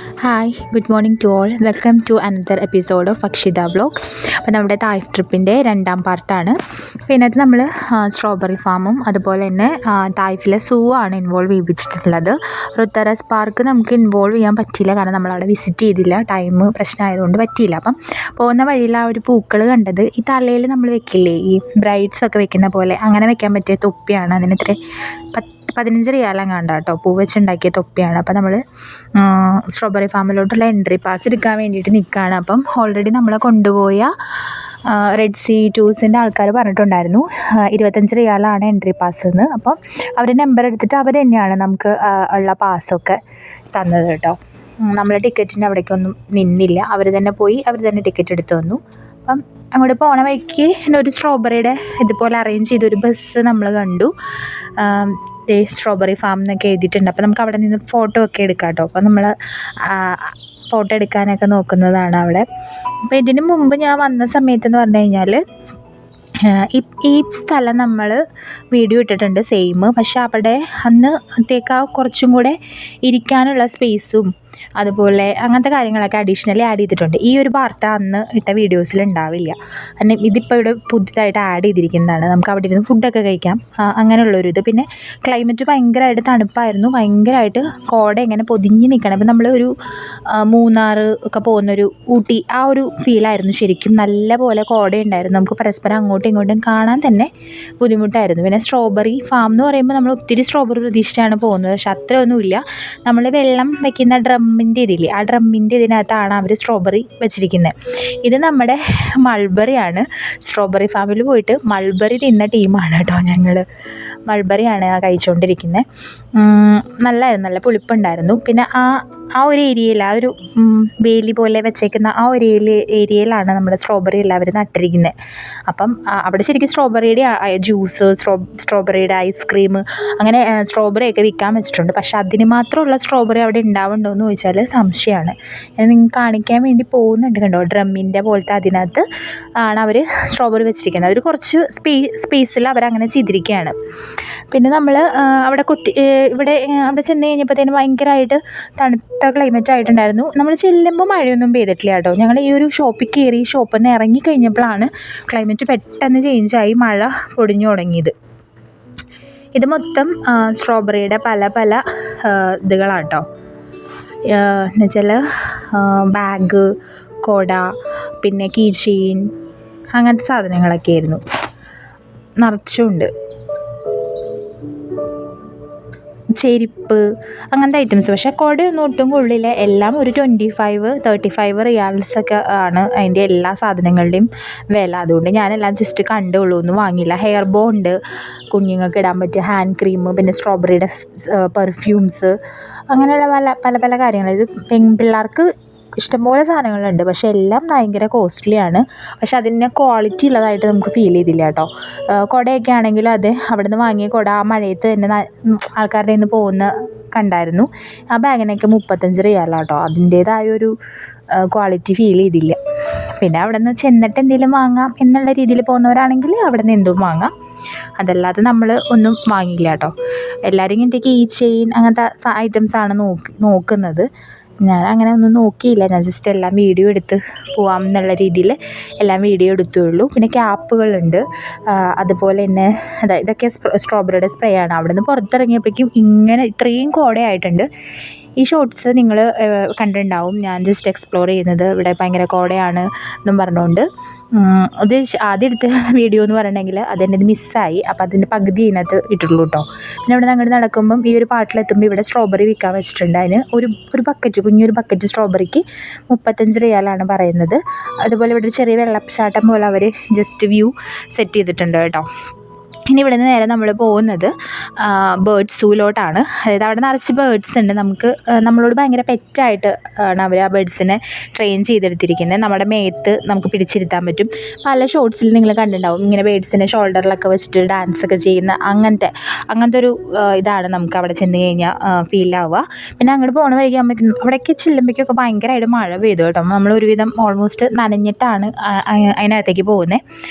Hi good morning to all. Welcome to another episode of Akshita vlog. അപ്പോൾ നമ്മുടെ Taif ട്രിപ്പിൻ്റെ രണ്ടാം പാർട്ടാണ്. അപ്പോൾ ഇതിനകത്ത് നമ്മൾ സ്ട്രോബെറി ഫാമും അതുപോലെ തന്നെ തായ്ഫിലെ സൂ ആണ് ഇൻവോൾവ് ചെയ്യിപ്പിച്ചിട്ടുള്ളത്. റുത്തറസ് പാർക്ക് നമുക്ക് ഇൻവോൾവ് ചെയ്യാൻ പറ്റിയില്ല, കാരണം നമ്മളവിടെ വിസിറ്റ് ചെയ്തില്ല, ടൈം പ്രശ്നമായതുകൊണ്ട് പറ്റിയില്ല. അപ്പം പോകുന്ന വഴിയിൽ ആ ഒരു പൂക്കൾ കണ്ടത് ഈ തലയിൽ നമ്മൾ വെക്കില്ലേ, ഈ ബ്രൈഡ്സ് ഒക്കെ വെക്കുന്ന പോലെ അങ്ങനെ വെക്കാൻ പറ്റിയ തൊപ്പിയാണ്. അതിന് ഇത്ര 15 റിയാലെങ്ങാണ്ട് കേട്ടോ, പൂ വെച്ചുണ്ടാക്കിയ തൊപ്പിയാണ്. അപ്പോൾ നമ്മൾ സ്ട്രോബെറി ഫാമിലോട്ടുള്ള എൻട്രി പാസ് എടുക്കാൻ വേണ്ടിയിട്ട് നിൽക്കുകയാണ്. അപ്പം ഓൾറെഡി നമ്മളെ കൊണ്ടുപോയ റെഡ് സീ ടൂസിൻ്റെ ആൾക്കാർ പറഞ്ഞിട്ടുണ്ടായിരുന്നു 25 റിയാലാണ് എൻട്രി പാസ് എന്ന്. അപ്പം അവർ നമ്പർ എടുത്തിട്ട് അവർ തന്നെയാണ് നമുക്ക് ഉള്ള പാസ്സൊക്കെ തന്നത് കേട്ടോ. നമ്മൾ ടിക്കറ്റിൻ്റെ അവിടേക്കൊന്നും നിന്നില്ല, അവർ തന്നെ പോയി അവർ തന്നെ ടിക്കറ്റ് എടുത്ത് തന്നു. അപ്പം അങ്ങോട്ട് പോണ വഴിക്ക് ഒരു സ്ട്രോബെറിയുടെ ഇതുപോലെ അറേഞ്ച് ചെയ്തൊരു ബസ് നമ്മൾ കണ്ടു. സ്ട്രോബെറി ഫാം എന്നൊക്കെ എഴുതിയിട്ടുണ്ട്. അപ്പോൾ നമുക്ക് അവിടെ നിന്ന് ഫോട്ടോ ഒക്കെ എടുക്കാം കേട്ടോ. അപ്പോൾ നമ്മൾ ഫോട്ടോ എടുക്കാനൊക്കെ നോക്കുന്നതാണ് അവിടെ. അപ്പോൾ ഇതിന് മുമ്പ് ഞാൻ വന്ന സമയത്തെന്ന് പറഞ്ഞു കഴിഞ്ഞാൽ ഈ സ്ഥലം നമ്മൾ വീഡിയോ ഇട്ടിട്ടുണ്ട് സെയിം. പക്ഷെ അവിടെ അന്നത്തേക്കാൾ കുറച്ചും കൂടെ ഇരിക്കാനുള്ള സ്പേസും അതുപോലെ അങ്ങനത്തെ കാര്യങ്ങളൊക്കെ അഡീഷണലി ആഡ് ചെയ്തിട്ടുണ്ട്. ഈ ഒരു പാർട്ട് അന്ന് ഇട്ട വീഡിയോസിൽ ഉണ്ടാവില്ല, കാരണം ഇതിപ്പോൾ ഇവിടെ പുതുതായിട്ട് ആഡ് ചെയ്തിരിക്കുന്നതാണ്. നമുക്ക് അവിടെ ഇരുന്ന് ഫുഡൊക്കെ കഴിക്കാം, അങ്ങനെയുള്ളൊരു ഇത്. പിന്നെ ക്ലൈമറ്റ് ഭയങ്കരമായിട്ട് തണുപ്പായിരുന്നു, ഭയങ്കരമായിട്ട് കോട ഇങ്ങനെ പൊതിഞ്ഞ് നിൽക്കണം. ഇപ്പം നമ്മൾ ഒരു മൂന്നാർ ഒക്കെ പോകുന്നൊരു ഊട്ടി ആ ഒരു ഫീലായിരുന്നു ശരിക്കും. നല്ല പോലെ കോടയുണ്ടായിരുന്നു, നമുക്ക് പരസ്പരം അങ്ങോട്ടും ഇങ്ങോട്ടും കാണാൻ തന്നെ ബുദ്ധിമുട്ടായിരുന്നു. പിന്നെ സ്ട്രോബെറി ഫാം എന്ന് പറയുമ്പോൾ നമ്മൾ ഒത്തിരി സ്ട്രോബെറി പ്രതീക്ഷിച്ചാണ് പോകുന്നത്, പക്ഷെ അത്രയൊന്നുമില്ല. നമ്മൾ വെള്ളം വയ്ക്കുന്ന ഡ്രമ്മിൻ്റെ ഇതില്ലേ, ആ ഡ്രമ്മിൻ്റെ ഇതിനകത്താണ് അവർ സ്ട്രോബെറി വെച്ചിരിക്കുന്നത്. ഇത് നമ്മുടെ മൾബറിയാണ്. സ്ട്രോബെറി ഫാമിൽ പോയിട്ട് മൾബറി തിന്ന ടീമാണ് കേട്ടോ ഞങ്ങൾ. മൾബറിയാണ് കഴിച്ചുകൊണ്ടിരിക്കുന്നത്. നല്ലതായിരുന്നു, നല്ല പുളിപ്പുണ്ടായിരുന്നു. പിന്നെ ആ ഒരു ഏരിയയിൽ, ആ ഒരു വേലി പോലെ വെച്ചേക്കുന്ന ആ ഒരു ഏരിയയിലാണ് നമ്മുടെ സ്ട്രോബെറി എല്ലാവരും നട്ടിരിക്കുന്നത്. അപ്പം അവിടെ ശരിക്കും സ്ട്രോബെറിയുടെ ജ്യൂസ്, സ്ട്രോബെറിയുടെ ഐസ്ക്രീം, അങ്ങനെ സ്ട്രോബെറിയൊക്കെ വിൽക്കാൻ വെച്ചിട്ടുണ്ട്. പക്ഷെ അതിന് മാത്രമുള്ള സ്ട്രോബെറി അവിടെ ഉണ്ടാവുന്നുണ്ടോ എന്ന് ചോദിച്ചാൽ സംശയമാണ്. ഞാൻ നിങ്ങൾക്ക് കാണിക്കാൻ വേണ്ടി പോകുന്നുണ്ട്, കണ്ടോ, ഡ്രമ്മിൻ്റെ പോലത്തെ അതിനകത്ത് ആണ് അവർ സ്ട്രോബെറി വെച്ചിരിക്കുന്നത്. അതൊരു കുറച്ച് സ്പേസിൽ അവരങ്ങനെ ചെയ്തിരിക്കുകയാണ്. പിന്നെ നമ്മൾ അവിടെ അവിടെ ചെന്ന് കഴിഞ്ഞപ്പോഴത്തേനും ഭയങ്കരമായിട്ട് തണുത്ത ക്ലൈമറ്റ് ആയിട്ടുണ്ടായിരുന്നു. നമ്മൾ ചെല്ലുമ്പോൾ മഴയൊന്നും പെയ്തിട്ടില്ല കേട്ടോ. ഞങ്ങൾ ഈ ഒരു ഷോപ്പിൽ കയറി ഷോപ്പിൽ നിന്ന് ഇറങ്ങി കഴിഞ്ഞപ്പോഴാണ് ക്ലൈമറ്റ് പെട്ടെന്ന് ചേഞ്ചായി മഴ പൊടിഞ്ഞു തുടങ്ങിയത്. ഇത് മൊത്തം സ്ട്രോബെറിയുടെ പല പല ഇതുകളാട്ടോ. എന്നുവെച്ചാൽ ബാഗ്, കൊട, പിന്നെ കീ ചെയിൻ, അങ്ങനത്തെ സാധനങ്ങളൊക്കെ ആയിരുന്നു, നിറച്ചുണ്ട്. ചെരുപ്പ്, അങ്ങനത്തെ ഐറ്റംസ്. പക്ഷേ കുടയൊന്നും ഒട്ടും കൊള്ളില്ല. എല്ലാം ഒരു 25-35 റിയാൽസൊക്കെ ആണ് അതിൻ്റെ എല്ലാ സാധനങ്ങളുടെയും വില. അതുകൊണ്ട് ഞാനെല്ലാം ജസ്റ്റ് കണ്ടുള്ളൂ, ഒന്നും വാങ്ങിയില്ല. ഹെയർ ബോ ഉണ്ട്, കുഞ്ഞുങ്ങൾക്ക് ഇടാൻ പറ്റിയ ഹാൻഡ് ക്രീം, പിന്നെ സ്ട്രോബെറിയുടെ പെർഫ്യൂംസ്, അങ്ങനെയുള്ള പല പല കാര്യങ്ങൾ. ഇത് പെൺപിള്ളേർക്ക് ഇഷ്ടംപോലെ സാധനങ്ങളുണ്ട്, പക്ഷേ എല്ലാം ഭയങ്കര കോസ്റ്റ്ലിയാണ്. പക്ഷെ അതിന് ക്വാളിറ്റി ഉള്ളതായിട്ട് നമുക്ക് ഫീൽ ചെയ്തില്ല കേട്ടോ. കുടയൊക്കെ ആണെങ്കിലും അതെ, അവിടെ നിന്ന് വാങ്ങിയ കുട ആ മഴയത്ത് തന്നെ ആൾക്കാരുടെ നിന്ന് പോകുന്ന കണ്ടായിരുന്നു. ആ ബാഗിനൊക്കെ 35 റിയാലാണ് കേട്ടോ. അതിൻ്റേതായൊരു ക്വാളിറ്റി ഫീൽ ചെയ്തില്ല. പിന്നെ അവിടെ നിന്ന് ചെന്നിട്ട് എന്തെങ്കിലും വാങ്ങാം എന്നുള്ള രീതിയിൽ പോകുന്നവരാണെങ്കിൽ അവിടെ നിന്ന് എന്തും വാങ്ങാം. അതല്ലാതെ നമ്മൾ ഒന്നും വാങ്ങിയില്ല കേട്ടോ. എല്ലാവരും ഇങ്ങനത്തെ കീ ചെയിൻ അങ്ങനത്തെ ഐറ്റംസാണ് നോക്കുന്നത്. ഞാൻ അങ്ങനെ ഒന്നും നോക്കിയില്ല, ഞാൻ ജസ്റ്റ് എല്ലാം വീഡിയോ എടുത്ത് പോവാം എന്നുള്ള രീതിയിൽ എല്ലാം വീഡിയോ എടുത്തുള്ളൂ. പിന്നെ ക്യാപ്പുകളുണ്ട്, അതുപോലെ തന്നെ ഇതൊക്കെ സ്ട്രോബെറിയുടെ സ്പ്രേ ആണ്. അവിടെ നിന്ന് പുറത്തിറങ്ങിയപ്പോഴേക്കും ഇങ്ങനെ ഇത്രയും കോടയായിട്ടുണ്ട്. ഈ ഷോർട്സ് നിങ്ങൾ കണ്ടിട്ടുണ്ടാവും, ഞാൻ ജസ്റ്റ് എക്സ്പ്ലോർ ചെയ്യുന്നത് ഇവിടെ ഭയങ്കര കോടയാണ് എന്നും പറഞ്ഞുകൊണ്ട്. അത് ആദ്യം എടുത്ത വീഡിയോ എന്ന് പറയണമെങ്കിൽ അതെന്നെ മിസ്സായി. അപ്പോൾ അതിൻ്റെ പകുതി ഇതിനകത്ത് ഇട്ടുള്ളൂ കേട്ടോ. പിന്നെ ഇവിടെ അങ്ങോട്ട് നടക്കുമ്പം ഈ ഒരു പാട്ടിലെത്തുമ്പോൾ ഇവിടെ സ്ട്രോബെറി വിൽക്കാൻ വെച്ചിട്ടുണ്ട്. അതിന് ഒരു ബക്കറ്റ്, കുഞ്ഞൊരു ബക്കറ്റ് സ്ട്രോബെറിക്ക് 35 റിയാലാണ് പറയുന്നത്. അതുപോലെ ഇവിടെ ഒരു ചെറിയ വെള്ളച്ചാട്ടം പോലെ അവർ ജസ്റ്റ് വ്യൂ സെറ്റ് ചെയ്തിട്ടുണ്ട് കേട്ടോ. ഇനി ഇവിടെ നിന്ന് നേരെ നമ്മൾ പോകുന്നത് ബേർഡ് സൂലോട്ടാണ്. അതായത് അവിടെ നിറച്ച് ബേർഡ്സ് ഉണ്ട്. നമ്മളോട് ഭയങ്കര പെറ്റായിട്ട് ആണ് അവർ ആ ബേർഡ്സിനെ ട്രെയിൻ ചെയ്തെടുത്തിരിക്കുന്നത്. നമ്മുടെ മേത്ത് നമുക്ക് പിടിച്ചിരുത്താൻ പറ്റും. പല ഷോർട്സിൽ നിങ്ങൾ കണ്ടിട്ടുണ്ടാവും, ഇങ്ങനെ ബേർഡ്സിനെ ഷോൾഡറിലൊക്കെ വെച്ചിട്ട് ഡാൻസൊക്കെ ചെയ്യുന്ന അങ്ങനത്തെ ഒരു ഇതാണ് നമുക്ക് അവിടെ ചെന്ന് കഴിഞ്ഞാൽ ഫീലാവുക. പിന്നെ അങ്ങോട്ട് പോകുന്ന വഴിക്ക് അവിടേക്ക് ചെല്ലുമ്പോഴേക്കൊക്കെ ഭയങ്കരമായിട്ട് മഴ പെയ്തു കേട്ടോ. നമ്മളൊരുവിധം ഓൾമോസ്റ്റ് നനഞ്ഞിട്ടാണ് അതിനകത്തേക്ക് പോകുന്നത്.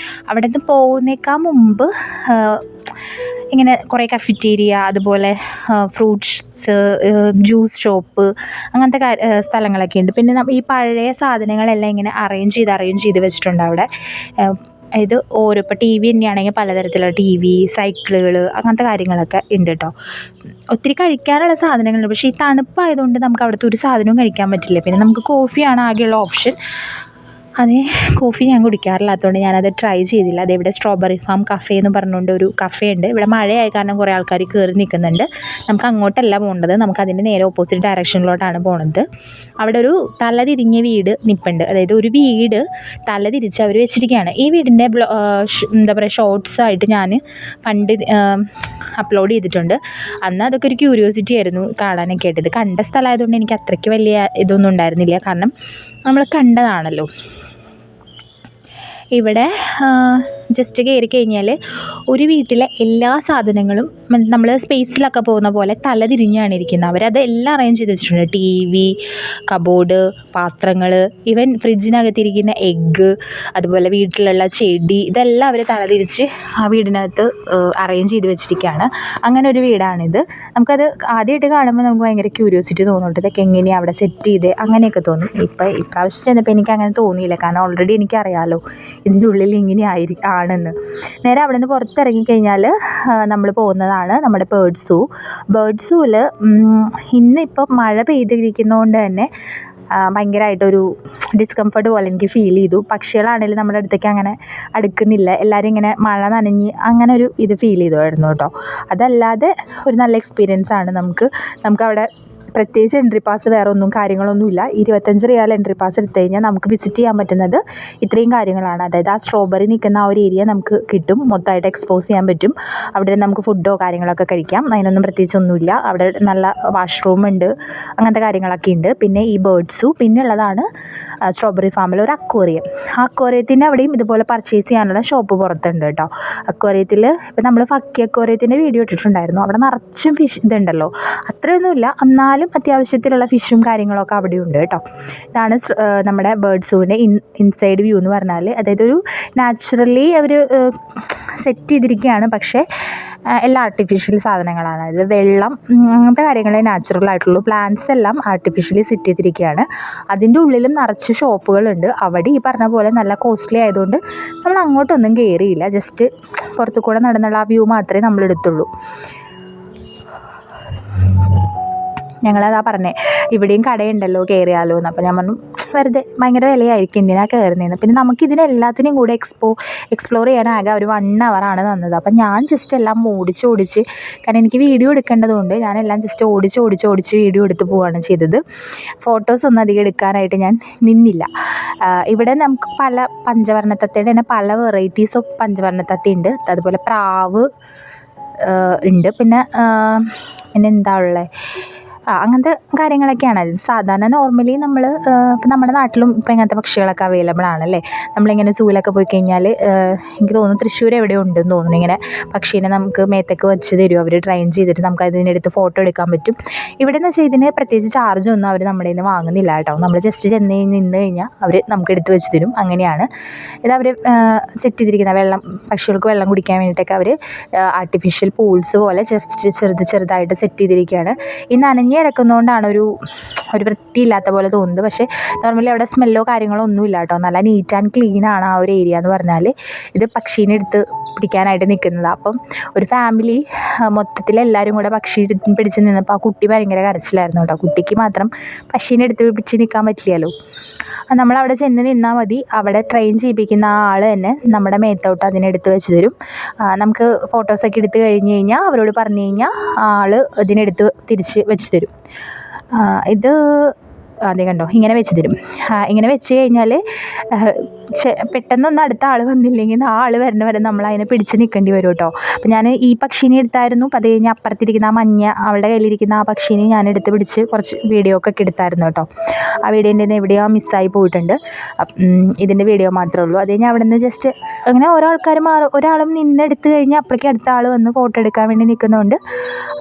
അവിടെ നിന്ന് പോകുന്നേക്കാൾ മുമ്പ് ഇങ്ങനെ കുറേ കഫറ്റീരിയ, അതുപോലെ ഫ്രൂട്ട്സ്, ജ്യൂസ് ഷോപ്പ്, അങ്ങനത്തെ സ്ഥലങ്ങളൊക്കെ ഉണ്ട്. പിന്നെ ഈ പഴയ സാധനങ്ങളെല്ലാം ഇങ്ങനെ അറേഞ്ച് ചെയ്ത് വെച്ചിട്ടുണ്ട് അവിടെ. ഇത് ഓരോ ഇപ്പോൾ ടി വി തന്നെയാണെങ്കിൽ പലതരത്തിലുള്ള ടി വി, സൈക്കിളുകൾ, അങ്ങനത്തെ കാര്യങ്ങളൊക്കെ ഉണ്ട് കേട്ടോ. ഒത്തിരി കഴിക്കാനുള്ള സാധനങ്ങളുണ്ട്. പക്ഷേ ഈ തണുപ്പായതുകൊണ്ട് നമുക്ക് അവിടുത്തെ ഒരു സാധനവും കഴിക്കാൻ പറ്റില്ല. പിന്നെ നമുക്ക് കോഫിയാണ് ആകെയുള്ള ഓപ്ഷൻ. അതേ കോഫി ഞാൻ കുടിക്കാറില്ലാത്തതുകൊണ്ട് ഞാനത് ട്രൈ ചെയ്തില്ല. അതിവിടെ സ്ട്രോബെറി ഫാം കഫേ എന്ന് പറഞ്ഞുകൊണ്ട് ഒരു കഫേ ഉണ്ട്. ഇവിടെ മഴയായ കാരണം കുറേ ആൾക്കാർ കയറി നിൽക്കുന്നുണ്ട്. നമുക്ക് അങ്ങോട്ടല്ല പോകേണ്ടത്, നമുക്ക് അതിൻ്റെ നേരെ ഓപ്പോസിറ്റ് ഡയറക്ഷനിലോട്ടാണ് പോകുന്നത്. അവിടെ ഒരു തലതിരിഞ്ഞ വീട് നിൽപ്പുണ്ട്. അതായത് ഒരു വീട് തലതിരിച്ച് അവർ വെച്ചിരിക്കുകയാണ്. ഈ വീടിൻ്റെ എന്താ പറയുക, ഷോർട്സായിട്ട് ഞാൻ പണ്ട് അപ്ലോഡ് ചെയ്തിട്ടുണ്ട്. അന്ന് അതൊക്കെ ഒരു ക്യൂരിയോസിറ്റി ആയിരുന്നു കാണാനൊക്കെ ആയിട്ട്. ഇത് കണ്ട സ്ഥലമായതുകൊണ്ട് എനിക്ക് അത്രയ്ക്ക് വലിയ ഇതൊന്നും ഉണ്ടായിരുന്നില്ല, കാരണം നമ്മൾ കണ്ടതാണല്ലോ. ഇവിടെ ജസ്റ്റ് കയറി കഴിഞ്ഞാൽ ഒരു വീട്ടിലെ എല്ലാ സാധനങ്ങളും നമ്മൾ സ്പേസിലൊക്കെ പോകുന്ന പോലെ തലതിരിഞ്ഞാണ് ഇരിക്കുന്നത്. അവരത് എല്ലാം അറേഞ്ച് ചെയ്ത് വെച്ചിട്ടുണ്ട്. ടി വി, കബോർഡ്, പാത്രങ്ങൾ, ഈവൻ ഫ്രിഡ്ജിനകത്തിരിക്കുന്ന എഗ്ഗ്, അതുപോലെ വീട്ടിലുള്ള ചെടി, ഇതെല്ലാം അവർ തലതിരിച്ച് ആ വീടിനകത്ത് അറേഞ്ച് ചെയ്ത് വെച്ചിരിക്കുകയാണ്. അങ്ങനെ ഒരു വീടാണിത്. നമുക്കത് ആദ്യമായിട്ട് കാണുമ്പോൾ നമുക്ക് ഭയങ്കര ക്യൂരിയോസിറ്റി തോന്നുന്നുണ്ട്. ഇതൊക്കെ എങ്ങനെയാണ് അവിടെ സെറ്റ് ചെയ്ത്, അങ്ങനെയൊക്കെ തോന്നും. ഇപ്രാവശ്യം ചെന്നപ്പോൾ എനിക്ക് അങ്ങനെ തോന്നിയില്ല, കാരണം ഓൾറെഡി എനിക്കറിയാമല്ലോ ഇതിൻ്റെ ഉള്ളിൽ ഇങ്ങനെ ആണെന്ന്. നേരെ അവിടെ നിന്ന് പുറത്തിറങ്ങിക്കഴിഞ്ഞാൽ നമ്മൾ പോകുന്നതാണ് നമ്മുടെ ബേർഡ് സൂവിൽ. ഇന്നിപ്പം മഴ പെയ്തിരിക്കുന്നതുകൊണ്ട് തന്നെ ഭയങ്കരമായിട്ടൊരു ഡിസ്കംഫർട്ട് പോലെ എനിക്ക് ഫീൽ ചെയ്തു. പക്ഷികളാണെങ്കിലും നമ്മുടെ അടുത്തേക്ക് അങ്ങനെ അടുക്കുന്നില്ല. എല്ലാവരും ഇങ്ങനെ മഴ നനഞ്ഞ് അങ്ങനെ ഒരു ഇത് ഫീൽ ചെയ്തുമായിരുന്നു കേട്ടോ. അതല്ലാതെ ഒരു നല്ല എക്സ്പീരിയൻസ് ആണ്. നമുക്കവിടെ പ്രത്യേകിച്ച് എൻട്രി പാസ് വേറെ ഒന്നും കാര്യങ്ങളൊന്നുമില്ല. 25 റിയാൽ എൻട്രി പാസ് എടുത്തു കഴിഞ്ഞാൽ നമുക്ക് വിസിറ്റ് ചെയ്യാൻ പറ്റുന്നത് ഇത്രയും കാര്യങ്ങളാണ്. അതായത് ആ സ്ട്രോബെറി നിൽക്കുന്ന ആ ഒരു ഏരിയ നമുക്ക് കിട്ടും, മൊത്തമായിട്ട് എക്സ്പോസ് ചെയ്യാൻ പറ്റും. അവിടെ നമുക്ക് ഫുഡോ കാര്യങ്ങളൊക്കെ കഴിക്കാം. അതിനൊന്നും പ്രത്യേകിച്ചൊന്നുമില്ല. അവിടെ നല്ല വാഷ്റൂം ഉണ്ട്, അങ്ങനത്തെ കാര്യങ്ങളൊക്കെ ഉണ്ട്. പിന്നെ ഈ ബേർഡ്സു, പിന്നെ ഉള്ളതാണ് സ്ട്രോബെറി ഫാമിൽ ഒരു അക്വേറിയം. ആ അക്വേറിയത്തിൻ്റെ അവിടെയും ഇതുപോലെ പർച്ചേസ് ചെയ്യാനുള്ള ഷോപ്പ് പുറത്തുണ്ട് കേട്ടോ. അക്വേറിയത്തിൽ ഇപ്പം നമ്മൾ ഫക്കി അക്വേറിയത്തിൻ്റെ വീഡിയോ ഇട്ടിട്ടുണ്ടായിരുന്നു. അവിടെ നിറച്ചും ഫിഷ് ഇതുണ്ടല്ലോ, അത്രയൊന്നുമില്ല, എന്നാലും അത്യാവശ്യത്തിലുള്ള ഫിഷും കാര്യങ്ങളൊക്കെ അവിടെ ഉണ്ട് കേട്ടോ. ഇതാണ് നമ്മുടെ ബേർഡ് സൂവിൻ്റെ ഇൻസൈഡ് വ്യൂ എന്ന് പറഞ്ഞാൽ. അതായത് ഒരു നാച്ചുറലി അവർ സെറ്റ് ചെയ്തിരിക്കുകയാണ്, പക്ഷേ എല്ലാം ആർട്ടിഫിഷ്യൽ സാധനങ്ങളാണ്. അതായത് വെള്ളം, അങ്ങനത്തെ കാര്യങ്ങളെ നാച്ചുറൽ ആയിട്ടുള്ളൂ. പ്ലാന്റ്സ് എല്ലാം ആർട്ടിഫിഷ്യലി സെറ്റ് ചെയ്തിരിക്കുകയാണ്. അതിൻ്റെ ഉള്ളിലും നിറച്ച് ഷോപ്പുകളുണ്ട്. അവിടെ ഈ പറഞ്ഞ പോലെ നല്ല കോസ്റ്റ്ലി ആയതുകൊണ്ട് നമ്മൾ അങ്ങോട്ടൊന്നും കയറിയില്ല. ജസ്റ്റ് പുറത്തു കൂടെ നടന്നുള്ള ആ വ്യൂ മാത്രമേ നമ്മൾ എടുത്തുള്ളൂ. ഞങ്ങളതാ പറഞ്ഞേ, ഇവിടെയും കടയുണ്ടല്ലോ, കയറിയാലോ എന്ന്. അപ്പോൾ ഞാൻ പറഞ്ഞു വെറുതെ ഭയങ്കര വിലയായിരിക്കും, എന്തിനാണ് കയറുന്നതെന്ന്. പിന്നെ നമുക്കിതിനെല്ലാത്തിനും കൂടെ എക്സ്പ്ലോർ ചെയ്യാനാകെ ഒരു 1 hour തന്നത്. അപ്പം ഞാൻ ജസ്റ്റ് എല്ലാം ഓടിച്ച്, കാരണം എനിക്ക് വീഡിയോ എടുക്കേണ്ടതുകൊണ്ട് ഞാനെല്ലാം ജസ്റ്റ് ഓടിച്ച് വീഡിയോ എടുത്ത് പോവുകയാണ് ചെയ്തത്. ഫോട്ടോസൊന്നും അധികം എടുക്കാനായിട്ട് ഞാൻ നിന്നില്ല. ഇവിടെ നമുക്ക് പല പഞ്ചവർണ്ണത്തത്തയുടെ തന്നെ പല വെറൈറ്റീസ് ഓഫ് പഞ്ചവർണ്ണത്തത്ത ഉണ്ട്. അതുപോലെ പ്രാവ് ഉണ്ട്. പിന്നെ എന്താ ഉള്ളത്, അങ്ങനത്തെ കാര്യങ്ങളൊക്കെയാണ്. അത് സാധാരണ നോർമലി നമ്മൾ ഇപ്പം നമ്മുടെ നാട്ടിലും ഇപ്പം ഇങ്ങനത്തെ പക്ഷികളൊക്കെ അവൈലബിൾ ആണല്ലേ. നമ്മളിങ്ങനെ സൂവിലൊക്കെ പോയി കഴിഞ്ഞാൽ എനിക്ക് തോന്നുന്നു തൃശ്ശൂർ എവിടെയോ ഉണ്ടെന്ന് തോന്നുന്നു, ഇങ്ങനെ പക്ഷീനെ നമുക്ക് മേത്തേക്ക് വെച്ച് തരും അവർ, ട്രെയിൻ ചെയ്തിട്ട് നമുക്ക് അതിനെടുത്ത് ഫോട്ടോ എടുക്കാൻ പറ്റും. ഇവിടെ എന്ന് വെച്ചാൽ ഇതിന് പ്രത്യേകിച്ച് ചാർജൊന്നും അവർ നമ്മുടെ നിന്ന് വാങ്ങുന്നില്ല കേട്ടോ. നമ്മൾ ജസ്റ്റ് നിന്ന് കഴിഞ്ഞാൽ അവർ നമുക്ക് എടുത്ത് വെച്ച് തരും. അങ്ങനെയാണ് ഇത് അവർ സെറ്റ് ചെയ്തിരിക്കുന്നത്. പക്ഷികൾക്ക് വെള്ളം കുടിക്കാൻ വേണ്ടിയിട്ടൊക്കെ അവർ ആർട്ടിഫിഷ്യൽ പൂൾസ് പോലെ ജസ്റ്റ് ചെറുതായിട്ട് സെറ്റ് ചെയ്തിരിക്കുകയാണ്. ഈ നനഞ്ഞ് കിടക്കുന്നതുകൊണ്ടാണ് ഒരു വൃത്തിയില്ലാത്ത പോലെ തോന്നുന്നത്. പക്ഷേ നോർമലി അവിടെ സ്മെല്ലോ കാര്യങ്ങളോ ഒന്നുമില്ല കേട്ടോ. നല്ല നീറ്റ് ആൻഡ് ക്ലീൻ ആണ് ആ ഒരു ഏരിയ എന്ന് പറഞ്ഞാൽ. ഇത് പക്ഷീനെ എടുത്ത് പിടിക്കാനായിട്ട് നിൽക്കുന്നത്. അപ്പം ഒരു ഫാമിലി മൊത്തത്തിൽ എല്ലാവരും കൂടെ പക്ഷി പിടിച്ച് നിന്നപ്പോൾ ആ കുട്ടി ഭയങ്കര കരച്ചിലായിരുന്നു കേട്ടോ. കുട്ടിക്ക് മാത്രം പക്ഷീനെ എടുത്ത് പിടിച്ച് നിൽക്കാൻ പറ്റില്ലല്ലോ. നമ്മളവിടെ ചെന്ന് നിന്നാൽ മതി. അവിടെ ട്രെയിൻ ചെയ്യിപ്പിക്കുന്ന ആ ആൾ തന്നെ നമ്മുടെ മേത്തോട്ട് അതിനെടുത്ത് വെച്ച് തരും. നമുക്ക് ഫോട്ടോസൊക്കെ എടുത്ത് കഴിഞ്ഞ് കഴിഞ്ഞാൽ അവരോട് പറഞ്ഞു കഴിഞ്ഞാൽ ആൾ ഇതിനെടുത്ത് തിരിച്ച് വെച്ച് തരും. ഇത് അതെ കണ്ടോ, ഇങ്ങനെ വെച്ച് തരും. ഇങ്ങനെ വെച്ച് കഴിഞ്ഞാൽ പെട്ടെന്നൊന്നും അടുത്ത ആൾ വന്നില്ലെങ്കിൽ ആ ആൾ വരുന്ന വരെ നമ്മൾ അതിനെ പിടിച്ച് നിൽക്കേണ്ടി വരും കേട്ടോ. അപ്പം ഞാൻ ഈ പക്ഷീനെ എടുത്തായിരുന്നു. അപ്പം അത് കഴിഞ്ഞ് അപ്പുറത്തിരിക്കുന്ന ആ മഞ്ഞ, അവളുടെ കയ്യിലിരിക്കുന്ന ആ പക്ഷീനെ ഞാൻ എടുത്ത് പിടിച്ച് കുറച്ച് വീഡിയോ ഒക്കെ എടുത്തായിരുന്നു കേട്ടോ. ആ വീഡിയോൻ്റെ എവിടെയോ മിസ്സായി പോയിട്ടുണ്ട്. ഇതിൻ്റെ വീഡിയോ മാത്രമേ ഉള്ളൂ. അത് കഴിഞ്ഞ് അവിടെ നിന്ന് ജസ്റ്റ് അങ്ങനെ ഓരോ ആൾക്കാരും ഒരാളും നിന്നെടുത്ത് കഴിഞ്ഞാൽ അപ്പോഴേക്കും അടുത്ത ആൾ വന്ന് ഫോട്ടോ എടുക്കാൻ വേണ്ടി നിൽക്കുന്നതുകൊണ്ട്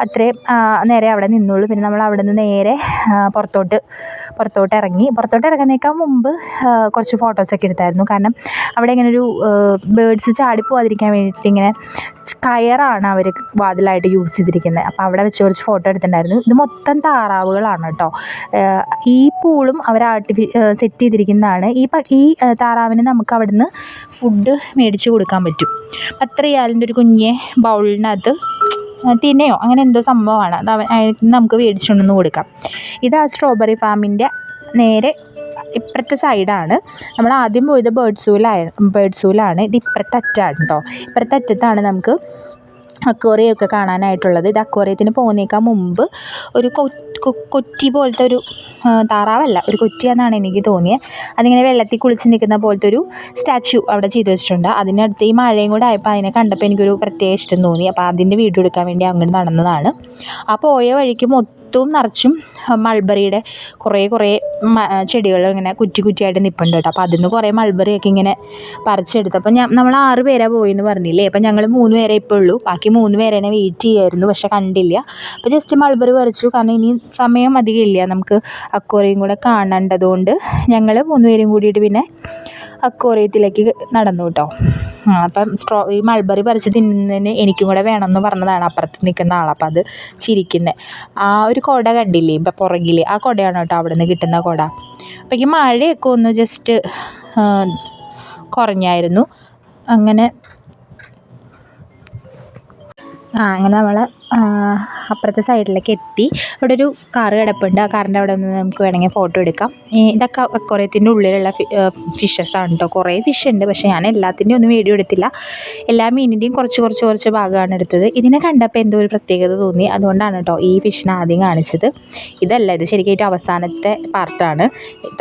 അത്രയും നേരെ അവിടെ നിന്നുള്ളൂ. പിന്നെ നമ്മൾ അവിടെ നിന്ന് നേരെ പുറത്തോട്ട് ഇറങ്ങുന്നേക്കാൾ മുമ്പ് കുറച്ച് ഫോട്ടോസൊക്കെ എടുത്തായിരുന്നു ഉണ്ടായിരുന്നു. കാരണം അവിടെ ഇങ്ങനെ ഒരു ബേഡ്സ് ചാടിപ്പോവാതിരിക്കാൻ വേണ്ടിയിട്ട് ഇങ്ങനെ കയറാണ് അവർ വാതിലായിട്ട് യൂസ് ചെയ്തിരിക്കുന്നത്. അപ്പോൾ അവിടെ വെച്ച് കുറച്ച് ഫോട്ടോ എടുത്തിട്ടുണ്ടായിരുന്നു. ഇത് മൊത്തം താറാവുകളാണ് കേട്ടോ. ഈ പൂളും അവർ സെറ്റ് ചെയ്തിരിക്കുന്നതാണ്. ഈ താറാവിന് നമുക്ക് അവിടുന്ന് ഫുഡ് മേടിച്ച് കൊടുക്കാൻ പറ്റും. 10 റിയാലിൻ്റെ ഒരു കുഞ്ഞ് ബൗളിനകത്ത് തിന്നയോ അങ്ങനെ എന്തോ സംഭവമാണ് അത് നമുക്ക് മേടിച്ചുകൊണ്ടൊന്ന് കൊടുക്കാം. ഇത് ആ സ്ട്രോബെറി ഫാമിൻ്റെ നേരെ ഇപ്പുറത്തെ സൈഡാണ്. നമ്മൾ ആദ്യം പോയത് ബേർഡ് സൂലാണ്. ഇത് ഇപ്പുറത്തെ അറ്റാണ് കേട്ടോ. ഇപ്പുറത്തെ അറ്റത്താണ് നമുക്ക് അക്വേറിയമൊക്കെ കാണാനായിട്ടുള്ളത്. ഇത് അക്വേറിയത്തിന് പോകുന്നേക്കാൾ മുമ്പ് ഒരു കൊറ്റി പോലത്തെ ഒരു താറാവല്ല, ഒരു കൊറ്റിയാണെന്നാണ് എനിക്ക് തോന്നിയത്. അതിങ്ങനെ വെള്ളത്തിൽ കുളിച്ച് നിൽക്കുന്ന പോലത്തെ ഒരു സ്റ്റാച്യു അവിടെ ചെയ്ത് വെച്ചിട്ടുണ്ട്. അതിനടുത്ത് ഈ മഴയും കൂടെ ആയപ്പോൾ അതിനെ കണ്ടപ്പോൾ എനിക്കൊരു പ്രത്യേക ഇഷ്ടം തോന്നി. അപ്പോൾ അതിൻ്റെ വീഡിയോ എടുക്കാൻ വേണ്ടി അങ്ങോട്ട് നടന്നതാണ്. ആ പോയ വഴിക്ക് മൊത്തവും നിറച്ചും മൾബറിയുടെ കുറേ ചെടികൾ ഇങ്ങനെ കുറ്റിയായിട്ട് നിൽപ്പുണ്ട് കേട്ടോ. അപ്പോൾ അതിൽ നിന്ന് കുറേ മൾബറിയൊക്കെ ഇങ്ങനെ പറിച്ചെടുത്തു. അപ്പോൾ നമ്മൾ 6 പേരാണ് പോയെന്ന് പറഞ്ഞില്ലേ. അപ്പോൾ ഞങ്ങൾ 3 പേരെ ഇപ്പോൾ ഉള്ളൂ. ബാക്കി 3 പേരെന്നെ വെയിറ്റ് ചെയ്യായിരുന്നു, പക്ഷെ കണ്ടില്ല. അപ്പോൾ ജസ്റ്റ് മൾബറി പറിച്ചു. കാരണം ഇനി സമയം അധികം ഇല്ല, നമുക്ക് അക്വേറിയം കൂടെ കാണേണ്ടതുകൊണ്ട് ഞങ്ങൾ 3 പേരും കൂടിയിട്ട് പിന്നെ അക്വേറിയത്തിലേക്ക് നടന്നു കേട്ടോ. അപ്പം ഈ മൾബറി പറിച്ച് തിന്നുന്നതിന് എനിക്കും കൂടെ വേണമെന്ന് പറഞ്ഞതാണ് അപ്പുറത്ത് നിൽക്കുന്ന ആൾ. അപ്പം അത് ചിരിക്കുന്നത് ആ ഒരു കുട കണ്ടില്ലേ ഇപ്പം പുറകിൽ, ആ കുടയാണ് കേട്ടോ അവിടെ നിന്ന് കിട്ടുന്ന കുട. അപ്പം ഈ മഴയൊക്കെ ഒന്ന് ജസ്റ്റ് കുറഞ്ഞായിരുന്നു. അങ്ങനെ നമ്മൾ അപ്പുറത്തെ സൈഡിലേക്ക് എത്തി. അവിടെ ഒരു കാറ് കിടപ്പുണ്ട്. ആ കാറിൻ്റെ അവിടെ നിന്ന് നമുക്ക് വേണമെങ്കിൽ ഫോട്ടോ എടുക്കാം. ഇതൊക്കെ അക്വേറിയത്തിൻ്റെ ഉള്ളിലുള്ള ഫിഷസാണ് കേട്ടോ. കുറേ ഫിഷ് ഉണ്ട്, പക്ഷേ ഞാൻ എല്ലാത്തിൻ്റെയും ഒന്നും വീഡിയോ എടുത്തില്ല. എല്ലാ മീനിൻ്റെയും കുറച്ച് ഭാഗമാണ് എടുത്തത്. ഇതിനെ കണ്ടപ്പോൾ എന്തോ ഒരു പ്രത്യേകത തോന്നി, അതുകൊണ്ടാണ് കേട്ടോ ഈ ഫിഷിനെ ആദ്യം കാണിച്ചത്. ഇതല്ല, ഇത് ശരിക്കും ഏറ്റവും അവസാനത്തെ പാർട്ടാണ്.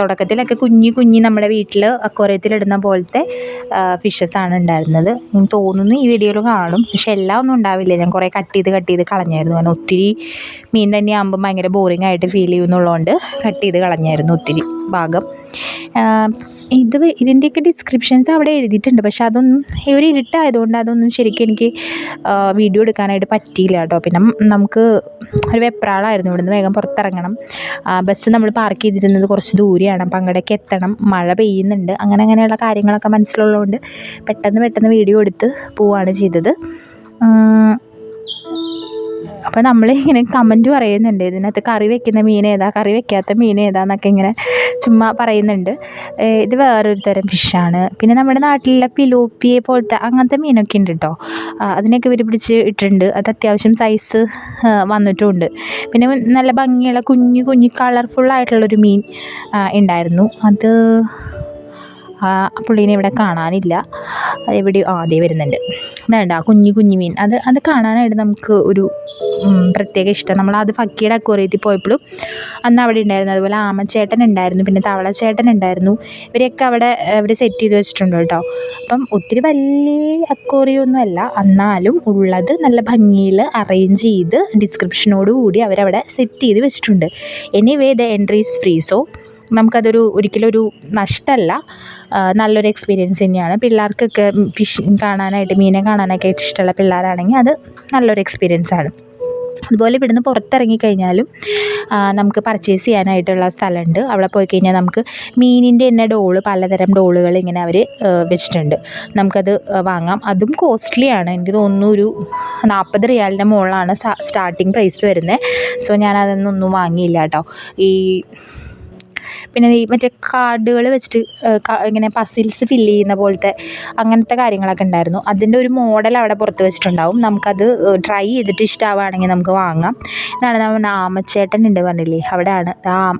തുടക്കത്തിലൊക്കെ കുഞ്ഞി നമ്മുടെ വീട്ടിൽ അക്വേറിയത്തിലിടുന്ന പോലത്തെ ഫിഷസാണ് ഉണ്ടായിരുന്നത്. തോന്നുന്നു ഈ വീഡിയോയിൽ കാണും, പക്ഷെ എല്ലാം ഒന്നും ഉണ്ടാവില്ല. ഞാൻ കുറേ കട്ട് ചെയ്ത് കളഞ്ഞായിരുന്നു. കാരണം ഒത്തിരി മീൻ തന്നെ ആകുമ്പോൾ ഭയങ്കര ബോറിംഗ് ആയിട്ട് ഫീൽ ചെയ്യുന്നുള്ളതുകൊണ്ട് കട്ട് ചെയ്ത് കളഞ്ഞായിരുന്നു ഒത്തിരി ഭാഗം. ഇതിൻ്റെയൊക്കെ ഡിസ്ക്രിപ്ഷൻസ് അവിടെ എഴുതിയിട്ടുണ്ട്, പക്ഷെ അതൊന്നും ഒരു ഇരുട്ടായതുകൊണ്ട് അതൊന്നും ശരിക്കും എനിക്ക് വീഡിയോ എടുക്കാനായിട്ട് പറ്റിയില്ല കേട്ടോ. പിന്നെ നമുക്ക് ഒരു വെപ്രാളമായിരുന്നു, ഇവിടുന്ന് വേഗം പുറത്തിറങ്ങണം. ബസ് നമ്മൾ പാർക്ക് ചെയ്തിരുന്നത് കുറച്ച് ദൂരെയാണ്, അപ്പം അങ്ങോട്ടേക്ക് എത്തണം. മഴ പെയ്യുന്നുണ്ട്. അങ്ങനെയുള്ള കാര്യങ്ങളൊക്കെ മനസ്സിലുള്ളതുകൊണ്ട് പെട്ടെന്ന് വീഡിയോ എടുത്ത് പോവുകയാണ് ചെയ്തത്. അപ്പോൾ നമ്മളിങ്ങനെ കമൻറ്റ് പറയുന്നുണ്ട്, ഇതിനകത്ത് കറി വെക്കുന്ന മീൻ ഏതാ, കറി വെക്കാത്ത മീൻ ഏതാന്നൊക്കെ ഇങ്ങനെ ചുമ്മാ പറയുന്നുണ്ട്. ഇത് വേറൊരു തരം ഫിഷാണ്. പിന്നെ നമ്മുടെ നാട്ടിലുള്ള പിലോപ്പിയെ പോലത്തെ അങ്ങനത്തെ മീനൊക്കെ ഉണ്ട് കേട്ടോ. അതിനൊക്കെ ഇവർ പിടിച്ച് ഇട്ടിട്ടുണ്ട്. അത് അത്യാവശ്യം സൈസ് വന്നിട്ടുമുണ്ട്. പിന്നെ നല്ല ഭംഗിയുള്ള കുഞ്ഞു കളർഫുള്ളായിട്ടുള്ളൊരു മീൻ ഉണ്ടായിരുന്നു. അത് പുള്ളീനെ ഇവിടെ കാണാനില്ല. അതെവിടെയോ അതേ വരുന്നുണ്ട്. ഇതുണ്ട് ആ കുഞ്ഞു മീൻ. അത് കാണാനായിട്ട് നമുക്ക് ഒരു പ്രത്യേക ഇഷ്ടം. നമ്മളത് ഫക്കിയുടെ അക്വേറിയത്തിൽ പോയപ്പോഴും അന്ന് അവിടെ ഉണ്ടായിരുന്നു. അതുപോലെ ആമച്ചേട്ടൻ ഉണ്ടായിരുന്നു, പിന്നെ തവളച്ചേട്ടൻ ഉണ്ടായിരുന്നു. ഇവരെയൊക്കെ അവിടെ സെറ്റ് ചെയ്ത് വെച്ചിട്ടുണ്ട് കേട്ടോ. അപ്പം ഒത്തിരി വലിയ അക്വേറിയമൊന്നും അല്ല, എന്നാലും ഉള്ളത് നല്ല ഭംഗിയിൽ അറേഞ്ച് ചെയ്ത് ഡിസ്ക്രിപ്ഷനോട് കൂടി അവരവിടെ സെറ്റ് ചെയ്ത് വെച്ചിട്ടുണ്ട്. Anyway the entry is free. So നമുക്കതൊരു ഒരിക്കലും ഒരു നഷ്ടമല്ല, നല്ലൊരു എക്സ്പീരിയൻസ് തന്നെയാണ്. പിള്ളേർക്കൊക്കെ ഫിഷ് കാണാനായിട്ട്, മീനെ കാണാനൊക്കെ ഇഷ്ടമുള്ള പിള്ളേരാണെങ്കിൽ അത് നല്ലൊരു എക്സ്പീരിയൻസാണ്. അതുപോലെ ഇവിടുന്ന് പുറത്തിറങ്ങിക്കഴിഞ്ഞാലും നമുക്ക് പർച്ചേസ് ചെയ്യാനായിട്ടുള്ള സ്ഥലമുണ്ട്. അവിടെ പോയി കഴിഞ്ഞാൽ നമുക്ക് മീനിൻ്റെ തന്നെ പലതരം ഡോളുകൾ ഇങ്ങനെ അവർ വെച്ചിട്ടുണ്ട്. നമുക്കത് വാങ്ങാം. അതും കോസ്റ്റ്ലിയാണ്. എനിക്ക് തോന്നുന്നു ഒരു 40 റിയാലിൻ്റെ മുകളിലാണ് സ്റ്റാർട്ടിങ് പ്രൈസ് വരുന്നത്. സോ ഞാനതൊന്നും വാങ്ങിയില്ല കേട്ടോ. പിന്നെ ഈ മറ്റേ കാർഡുകൾ വെച്ചിട്ട് ഇങ്ങനെ പസിൽസ് ഫില്ല് ചെയ്യുന്ന പോലത്തെ അങ്ങനത്തെ കാര്യങ്ങളൊക്കെ ഉണ്ടായിരുന്നു. അതിൻ്റെ ഒരു മോഡൽ അവിടെ പുറത്ത് വെച്ചിട്ടുണ്ടാവും. നമുക്കത് ട്രൈ ചെയ്തിട്ട് ഇഷ്ടമാവുകയാണെങ്കിൽ നമുക്ക് വാങ്ങാം. ഇതാണ് നമ്മുടെ ആമച്ചേട്ടൻ ഉണ്ട് പറഞ്ഞില്ലേ, അവിടെയാണ്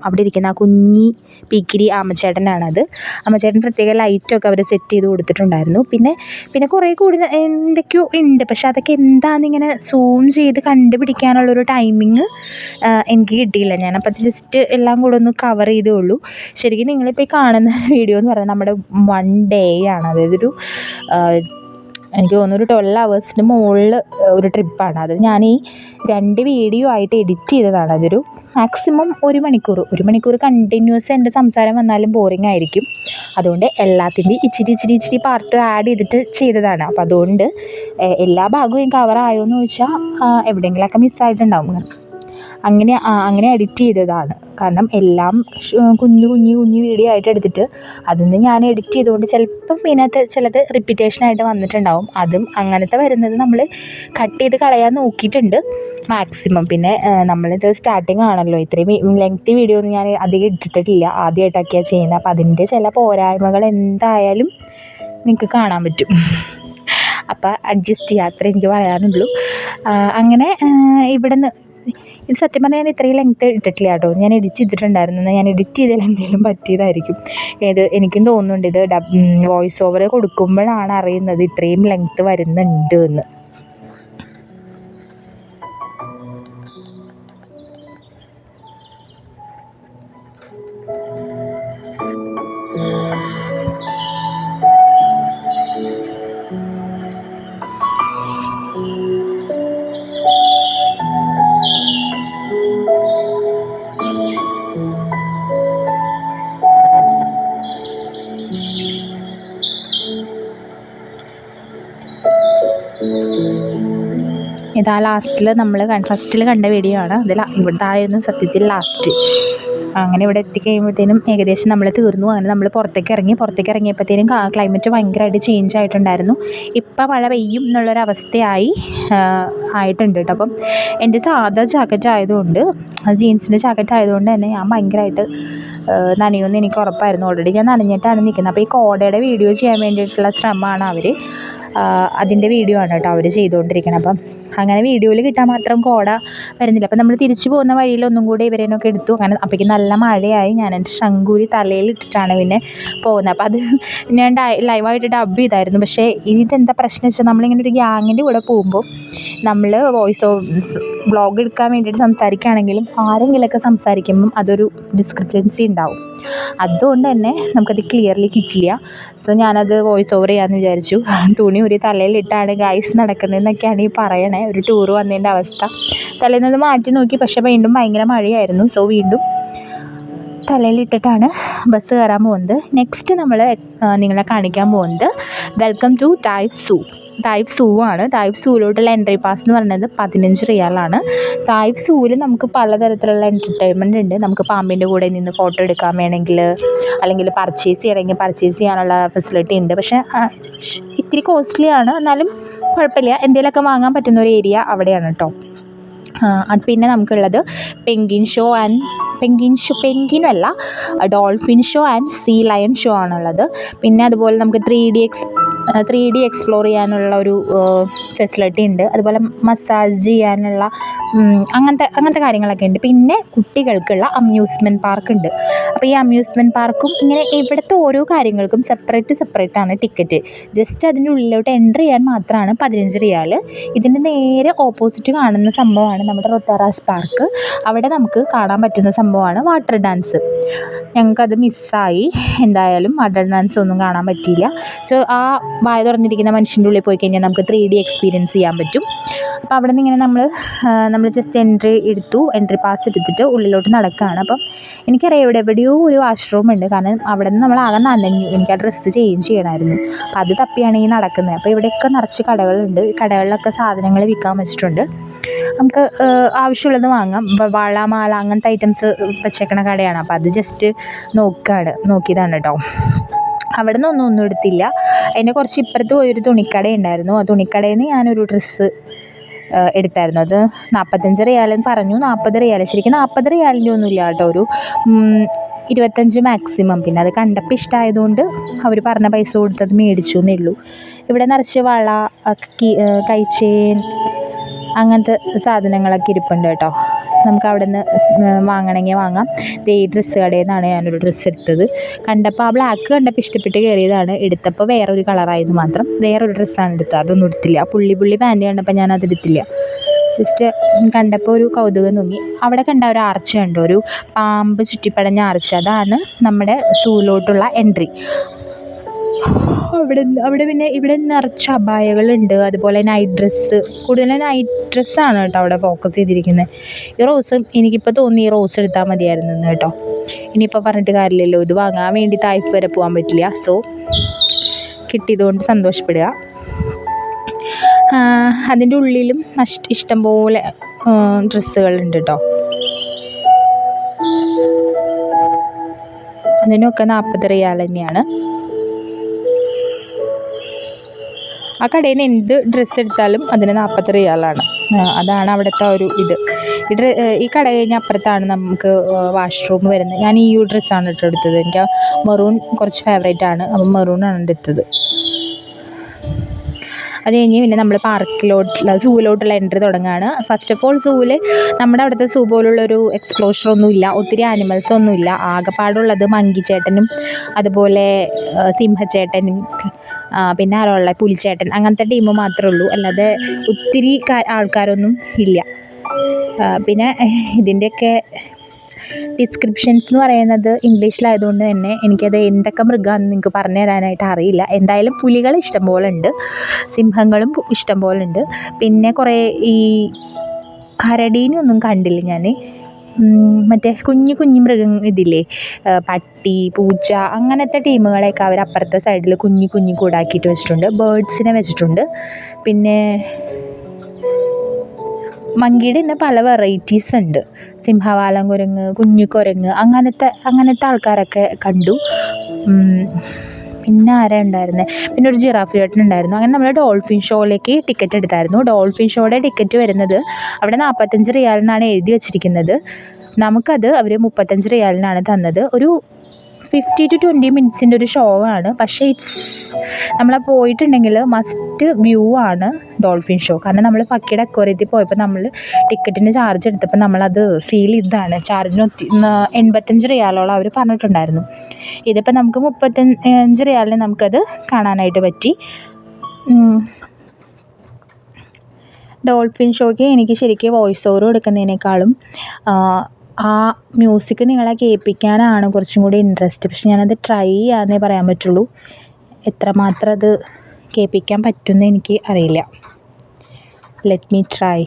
അവിടെ ഇരിക്കുന്ന ആ കുഞ്ഞി പീക്കിരി ആമച്ചേട്ടനാണത്. ആമച്ചേട്ടൻ പ്രത്യേക ലൈറ്റൊക്കെ അവർ സെറ്റ് ചെയ്ത് കൊടുത്തിട്ടുണ്ടായിരുന്നു. പിന്നെ കുറേ കൂടി എന്തൊക്കെയോ ഉണ്ട്, പക്ഷെ അതൊക്കെ എന്താണെന്നിങ്ങനെ സൂം ചെയ്ത് കണ്ടുപിടിക്കാനുള്ളൊരു ടൈമിങ് എനിക്ക് കിട്ടിയില്ല. ഞാനപ്പോൾ അത് ജസ്റ്റ് എല്ലാം കൂടെ ഒന്ന് കവർ ചെയ്തേ ഉള്ളൂ. ശരിക്കും നിങ്ങളിപ്പോൾ ഈ കാണുന്ന വീഡിയോ എന്ന് പറയുന്നത് നമ്മുടെ 1 ഡേ ആണ്. അതായത് എനിക്ക് തോന്നുന്നു ഒരു 12 hours മുകളിൽ ഒരു ട്രിപ്പാണ്. അത് ഞാൻ ഈ 2 വീഡിയോ ആയിട്ട് എഡിറ്റ് ചെയ്തതാണ്. അതൊരു മാക്സിമം 1 മണിക്കൂർ കണ്ടിന്യൂസ് എൻ്റെ സംസാരം വന്നാലും ബോറിംഗ് ആയിരിക്കും. അതുകൊണ്ട് എല്ലാത്തിൻ്റെയും ഇച്ചിരി പാർട്ട് ആഡ് ചെയ്തിട്ട് ചെയ്തതാണ്. അപ്പോൾ അതുകൊണ്ട് എല്ലാ ഭാഗവും കവർ ആയോ എന്ന് ചോദിച്ചാൽ എവിടെയെങ്കിലുമൊക്കെ മിസ്സായിട്ടുണ്ടാവും. അങ്ങനെ എഡിറ്റ് ചെയ്തതാണ്. കാരണം എല്ലാം കുഞ്ഞു വീഡിയോ ആയിട്ട് എടുത്തിട്ട് അതിൽ നിന്ന് ഞാൻ എഡിറ്റ് ചെയ്തുകൊണ്ട് ചിലപ്പം ഇതിനകത്ത് ചിലത് റിപ്പീറ്റേഷനായിട്ട് വന്നിട്ടുണ്ടാവും. അതും അങ്ങനത്തെ വരുന്നത് നമ്മൾ കട്ട് ചെയ്ത് കളയാൻ നോക്കിയിട്ടുണ്ട് മാക്സിമം. പിന്നെ നമ്മളിത് സ്റ്റാർട്ടിങ് ആണല്ലോ, ഇത്രയും ലെങ്തി വീഡിയോ ഒന്നും ഞാൻ അധികം ഇട്ടിട്ടില്ല, ആദ്യമായിട്ടൊക്കെയാണ് ചെയ്യുന്നത്. അപ്പോൾ അതിൻ്റെ ചില പോരായ്മകൾ എന്തായാലും നിങ്ങൾക്ക് കാണാൻ പറ്റും. അപ്പോൾ അഡ്ജസ്റ്റ് ചെയ്യുക, അത്രേ എനിക്ക് പറയാനുള്ളൂ. അങ്ങനെ ഇവിടെ നിന്ന് ഇത് സത്യം പറഞ്ഞാൽ ഞാൻ ഇത്രയും ലെങ്ത്ത് ഇട്ടിട്ടില്ല കേട്ടോ. ഞാൻ എഡിറ്റ് ചെയ്തിട്ടുണ്ടായിരുന്നു. ഞാൻ എഡിറ്റ് ചെയ്തതിൽ എന്തെങ്കിലും പറ്റിയതായിരിക്കും. എനിക്കും തോന്നുന്നുണ്ട് ഇത് വോയിസ് ഓവർ കൊടുക്കുമ്പോഴാണ് അറിയുന്നത് ഇത്രയും ലെങ്ത്ത് വരുന്നുണ്ട് എന്ന്. ഇതാ ലാസ്റ്റിൽ നമ്മൾ ഫസ്റ്റിൽ കണ്ട വീഡിയോ ആണ്. അതിൽ ഇവിടെ ആയിരുന്നു സത്യത്തിൽ ലാസ്റ്റ്. അങ്ങനെ ഇവിടെ എത്തിക്കഴിയുമ്പോഴത്തേനും ഏകദേശം നമ്മൾ തീർന്നു. അങ്ങനെ നമ്മൾ പുറത്തേക്ക് ഇറങ്ങിയപ്പോഴത്തേനും ക്ലൈമറ്റ് ഭയങ്കരമായിട്ട് ചേഞ്ച് ആയിട്ടുണ്ടായിരുന്നു. ഇപ്പം മഴ പെയ്യും എന്നുള്ളൊരവസ്ഥയായി ആയിട്ടുണ്ട് കേട്ടോ. അപ്പം എൻ്റെ സാധാ ജാക്കറ്റ് ആയതുകൊണ്ട്, ജീൻസിൻ്റെ ജാക്കറ്റ് ആയതുകൊണ്ട് തന്നെ ഞാൻ ഭയങ്കരമായിട്ട് നനയുമെന്ന് എനിക്ക് ഉറപ്പായിരുന്നു. ഓൾറെഡി ഞാൻ നനഞ്ഞിട്ടാണ് നിൽക്കുന്നത്. അപ്പോൾ ഈ കോടയുടെ വീഡിയോ ചെയ്യാൻ വേണ്ടിയിട്ടുള്ള ശ്രമമാണ് അവർ, അതിൻ്റെ വീഡിയോ ആണ് കേട്ടോ അവർ ചെയ്തുകൊണ്ടിരിക്കുന്നത്. അപ്പം അങ്ങനെ വീഡിയോയിൽ കിട്ടാൻ മാത്രം കോട വരുന്നില്ല. അപ്പം നമ്മൾ തിരിച്ചു പോകുന്ന വഴിയിൽ ഒന്നും കൂടി ഇവരേനൊക്കെ എടുത്തു. അങ്ങനെ അപ്പോഴേക്കും നല്ല മഴയായി. ഞാൻ എൻ്റെ ശങ്കൂരി തലയിലിട്ടിട്ടാണ് പിന്നെ പോകുന്നത്. അപ്പോൾ അത് ഞാൻ ലൈവായിട്ട് ഡബ് ചെയ്തായിരുന്നു. പക്ഷേ ഇതെന്താ പ്രശ്നം വെച്ചാൽ നമ്മളിങ്ങനെ ഒരു ഗ്യാങ്ങിൻ്റെ കൂടെ പോകുമ്പോൾ നമ്മൾ വ്ളോഗ് എടുക്കാൻ വേണ്ടിയിട്ട് സംസാരിക്കുകയാണെങ്കിലും ആരെങ്കിലുമൊക്കെ സംസാരിക്കുമ്പം അതൊരു ഡിസ്ക്രിപ്റ്റൻസി ഉണ്ടാവും. അതുകൊണ്ട് തന്നെ നമുക്കത് ക്ലിയർലി കിട്ടില്ല. സോ ഞാനത് വോയിസ് ഓവർ ചെയ്യാമെന്ന് വിചാരിച്ചു. തുണി ഒരു തലയിലിട്ടാണ് ഗൈസ് നടക്കുന്നതെന്നൊക്കെയാണ് ഈ പറയണേ. ഒരു ടൂർ വന്നതിൻ്റെ അവസ്ഥ. തലേയിൽ നിന്ന് മാറ്റി നോക്കി, പക്ഷേ വീണ്ടും ഭയങ്കര മഴയായിരുന്നു. സോ വീണ്ടും തലയിലിട്ടിട്ടാണ് ബസ് കയറാൻ പോകുന്നത്. നെക്സ്റ്റ് നമ്മൾ നിങ്ങളെ കാണിക്കാൻ പോകുന്നത് വെൽക്കം ടു തായിഫ് സൂ ആണ്. തായിഫ് സൂവിലോട്ടുള്ള എൻട്രി പാസ് എന്ന് പറയുന്നത് 15 റിയാലാണ്. തായിഫ് സൂവിൽ നമുക്ക് പലതരത്തിലുള്ള എൻ്റർടൈൻമെൻറ്റ് ഉണ്ട്. നമുക്ക് പാമ്പിൻ്റെ കൂടെ നിന്ന് ഫോട്ടോ എടുക്കാൻ വേണമെങ്കിൽ, അല്ലെങ്കിൽ പർച്ചേസ് ചെയ്യാനുള്ള ഫെസിലിറ്റി ഉണ്ട്. പക്ഷേ ഇത്തിരി കോസ്റ്റ്ലി ആണ്, എന്നാലും കുഴപ്പമില്ല. എന്തെങ്കിലുമൊക്കെ വാങ്ങാൻ പറ്റുന്ന ഒരു ഏരിയ അവിടെയാണ് കേട്ടോ. അത് പിന്നെ നമുക്കുള്ളത് പെൻഗിനല്ല, dolphin show and sea lion show ആണുള്ളത്. പിന്നെ അതുപോലെ നമുക്ക് 3D എക്സ്പ്ലോർ ചെയ്യാനുള്ള ഒരു ഫെസിലിറ്റി ഉണ്ട്. അതുപോലെ മസാജ് ചെയ്യാനുള്ള അങ്ങനത്തെ കാര്യങ്ങളൊക്കെ ഉണ്ട്. പിന്നെ കുട്ടികൾക്കുള്ള അമ്യൂസ്മെൻറ്റ് പാർക്ക് ഉണ്ട്. അപ്പോൾ ഈ അമ്യൂസ്മെൻറ്റ് പാർക്കും ഇങ്ങനെ ഇവിടുത്തെ ഓരോ കാര്യങ്ങൾക്കും സെപ്പറേറ്റ് ആണ് ടിക്കറ്റ്. ജസ്റ്റ് അതിൻ്റെ ഉള്ളിലോട്ട് എൻട്രി ചെയ്യാൻ മാത്രമാണ് 15 റിയാൽ. ഇതിൻ്റെ നേരെ ഓപ്പോസിറ്റ് കാണുന്ന സംഭവമാണ് നമ്മുടെ റൊത്താറാസ് പാർക്ക്. അവിടെ നമുക്ക് കാണാൻ പറ്റുന്ന സംഭവമാണ് വാട്ടർ ഡാൻസ്. ഞങ്ങൾക്കത് മിസ്സായി. എന്തായാലും വാട്ടർ ഡാൻസ് ഒന്നും കാണാൻ പറ്റിയില്ല. സോ ആ വായ തുറന്നിരിക്കുന്ന മനുഷ്യൻ്റെ ഉള്ളിൽ പോയി കഴിഞ്ഞാൽ നമുക്ക് 3D എക്സ്പീരിയൻസ് ചെയ്യാൻ പറ്റും. അപ്പോൾ അവിടെ നിന്ന് ഇങ്ങനെ നമ്മൾ ജസ്റ്റ് എൻട്രി പാസ് എടുത്തിട്ട് ഉള്ളിലോട്ട് നടക്കുകയാണ്. അപ്പം എനിക്കറിയാം എവിടെയോ ഒരു വാഷ്റൂം ഉണ്ട്. കാരണം അവിടെ നിന്ന് നമ്മൾ ആകെ നനഞ്ഞു. എനിക്ക് ആ ഡ്രസ്സ് ചേഞ്ച് ചെയ്യണമായിരുന്നു. അപ്പോൾ അത് തപ്പിയാണ് ഈ നടക്കുന്നത്. അപ്പോൾ ഇവിടെയൊക്കെ നിറച്ച് കടകളുണ്ട്. കടകളിലൊക്കെ സാധനങ്ങൾ വിൽക്കാൻ വെച്ചിട്ടുണ്ട്. നമുക്ക് ആവശ്യമുള്ളത് വാങ്ങാം. വള, മാല അങ്ങനത്തെ ഐറ്റംസ് വെച്ചേക്കണ കടയാണ്. അപ്പോൾ അത് ജസ്റ്റ് നോക്കിയതാണ് കേട്ടോ. അവിടെ നിന്ന് ഒന്നും എടുത്തില്ല. അതിൻ്റെ കുറച്ച് ഇപ്പുറത്ത് പോയൊരു തുണിക്കട ഉണ്ടായിരുന്നു. ആ തുണിക്കടയിൽ നിന്ന് ഞാനൊരു ഡ്രസ്സ് എടുത്തായിരുന്നു. അത് 45 റിയാലെന്ന് പറഞ്ഞു. 40 റിയാൽ, ശരിക്കും 40 റിയാലിൻ്റെ ഒന്നുമില്ല കേട്ടോ, ഒരു 25 മാക്സിമം. പിന്നെ അത് കണ്ടപ്പോൾ ഇഷ്ടമായതുകൊണ്ട് അവർ പറഞ്ഞ പൈസ കൊടുത്തത് മേടിച്ചു എന്നേ ഉള്ളൂ. ഇവിടെ നിറച്ച് വള, കൈച്ചെയിൻ അങ്ങനത്തെ സാധനങ്ങളൊക്കെ ഇരിപ്പുണ്ട് കേട്ടോ. നമുക്ക് അവിടെ നിന്ന് വാങ്ങണമെങ്കിൽ വാങ്ങാം. ഈ ഡ്രസ്സ് കടയിൽ നിന്നാണ് ഞാനൊരു ഡ്രസ്സ് എടുത്തത്. കണ്ടപ്പോൾ ആ ബ്ലാക്ക് കണ്ടപ്പോൾ ഇഷ്ടപ്പെട്ട് കയറിയതാണ്. എടുത്തപ്പോൾ വേറൊരു കളറായിരുന്നു മാത്രം. വേറൊരു ഡ്രസ്സാണ് എടുത്തത്, അതൊന്നും എടുത്തില്ല. പുള്ളി പാൻറ്റ് കണ്ടപ്പോൾ ഞാൻ അതെടുത്തില്ല. ജസ്റ്റ് കണ്ടപ്പോൾ ഒരു കൗതുകം തോന്നി. അവിടെ കണ്ട ഒരു ആർച്ച് കണ്ടു, ഒരു പാമ്പ് ചുറ്റിപ്പടഞ്ഞ ആർച്ച്. അതാണ് നമ്മുടെ സൂവിലോട്ടുള്ള എൻട്രി. അവിടെ പിന്നെ ഇവിടെ നിറച്ച് അബായകളുണ്ട്. അതുപോലെ നൈറ്റ് ഡ്രസ്സ്, കൂടുതലും നൈറ്റ് ഡ്രസ്സാണ് കേട്ടോ അവിടെ ഫോക്കസ് ചെയ്തിരിക്കുന്നത്. ഈ റോസ് എനിക്കിപ്പോൾ തോന്നി ഈ റോസ് എടുത്താൽ മതിയായിരുന്നു കേട്ടോ. ഇനിയിപ്പോൾ പറഞ്ഞിട്ട് കാര്യമില്ലല്ലോ, ഇത് വാങ്ങാൻ വേണ്ടി തായ്പ് വരെ പോകാൻ പറ്റില്ല. സോ കിട്ടിയതുകൊണ്ട് സന്തോഷപ്പെടുക. അതിൻ്റെ ഉള്ളിലും ഇഷ്ടംപോലെ ഡ്രസ്സുകളുണ്ട് കേട്ടോ. അതിനൊക്കെ 40 റിയാൽ തന്നെയാണ്. ആ കടയിൽ നിന്ന് എന്ത് ഡ്രസ്സ് എടുത്താലും അതിന് 40 റിയാലാണ്. അതാണ് അവിടുത്തെ ഒരു ഇത്. ഈ കട കഴിഞ്ഞ് അപ്പുറത്താണ് നമുക്ക് വാഷ്റൂം വരുന്നത്. ഞാൻ ഈ ഡ്രസ്സാണ് എടുത്തത്. എനിക്ക് മെറൂൺ കുറച്ച് ഫേവറേറ്റ് ആണ്. അപ്പം മെറൂണാണ് എടുത്തത്. അത് കഴിഞ്ഞ് പിന്നെ നമ്മൾ സൂവിലോട്ടുള്ള എൻട്രി തുടങ്ങുകയാണ്. ഫസ്റ്റ് ഓഫ് ഓൾ സൂവിൽ നമ്മുടെ അവിടുത്തെ സൂ പോലുള്ളൊരു എക്സ്പ്ലോഷറൊന്നുമില്ല, ഒത്തിരി ആനിമൽസൊന്നുമില്ല. ആകെപ്പാടുള്ളത് മങ്കിച്ചേട്ടനും അതുപോലെ സിംഹച്ചേട്ടനും പിന്നെ ആരുള്ള പുലിച്ചേട്ടൻ, അങ്ങനത്തെ ടീം മാത്രമേ ഉള്ളൂ. അല്ലാതെ ഒത്തിരി ആൾക്കാരൊന്നും ഇല്ല. പിന്നെ ഇതിൻ്റെയൊക്കെ ഡിസ്ക്രിപ്ഷൻസ് എന്ന് പറയുന്നത് ഇംഗ്ലീഷിലായതുകൊണ്ട് തന്നെ എനിക്കത് എന്തൊക്കെ മൃഗമാണെന്ന് നിങ്ങൾക്ക് പറഞ്ഞു തരാനായിട്ട് അറിയില്ല. എന്തായാലും പുലികൾ ഇഷ്ടംപോലെ ഉണ്ട്, സിംഹങ്ങളും ഇഷ്ടംപോലെ ഉണ്ട്. പിന്നെ കുറേ ഈ കരടീനെയൊന്നും കണ്ടില്ല ഞാൻ. മറ്റേ കുഞ്ഞു മൃഗങ്ങൾ ഇതില്ലേ, പട്ടി, പൂച്ച, അങ്ങനത്തെ ടീമുകളെയൊക്കെ അവർ അപ്പുറത്തെ സൈഡിൽ കുഞ്ഞു കൂടാക്കിയിട്ട് വെച്ചിട്ടുണ്ട്. ബേർഡ്സിനെ വെച്ചിട്ടുണ്ട്. പിന്നെ മങ്കിയുടെ തന്നെ പല വെറൈറ്റീസ് ഉണ്ട്. സിംഹവാലൻ കുരങ്ങ്, കുരങ്ങ്, അങ്ങനത്തെ ആൾക്കാരൊക്കെ കണ്ടു. പിന്നെ ആരാ ഉണ്ടായിരുന്നത്? പിന്നെ ഒരു ജിറാഫ് ചേട്ടനുണ്ടായിരുന്നു. അങ്ങനെ നമ്മൾ ഡോൾഫിൻ ഷോയിലേക്ക് ടിക്കറ്റ് എടുത്തായിരുന്നു. ഡോൾഫിൻ ഷോയുടെ ടിക്കറ്റ് വരുന്നത് അവിടെ 45 റിയാലെന്നാണ് എഴുതി വെച്ചിരിക്കുന്നത്. നമുക്കത് അവർ 35 റിയാലിനാണ് തന്നത്. ഒരു 50 to 20 മിനിറ്റ്സിൻ്റെ ഒരു ഷോ ആണ്. പക്ഷേ നമ്മളെ പോയിട്ടുണ്ടെങ്കിൽ മസ്റ്റ് വ്യൂ ആണ് ഡോൾഫിൻ ഷോ. കാരണം നമ്മൾ പക്കിയുടെ അക്വേറിയത്തിൽ പോയപ്പോൾ നമ്മൾ ടിക്കറ്റിന് ചാർജ് എടുത്തപ്പോൾ നമ്മളത് ഫീൽ ചെയ്തതാണ്. ചാർജിന് 85 റിയാലോളം അവർ പറഞ്ഞിട്ടുണ്ടായിരുന്നു. ഇതിപ്പോൾ നമുക്ക് 35 റിയാലിന് നമുക്കത് കാണാനായിട്ട് പറ്റി. ഡോൾഫിൻ ഷോയ്ക്ക് എനിക്ക് ശരിക്കും വോയിസ് ഓവർ കൊടുക്കുന്നതിനേക്കാളും ആ മ്യൂസിക് നിങ്ങളെ കേൾപ്പിക്കാനാണ് കുറച്ചും കൂടി ഇൻട്രസ്റ്റ്. പക്ഷെ ഞാനത് ട്രൈ ചെയ്യാമെന്നേ പറയാൻ പറ്റുള്ളൂ. എത്രമാത്രം അത് കേൾപ്പിക്കാൻ പറ്റുമെന്ന് എനിക്ക് അറിയില്ല. Let me try.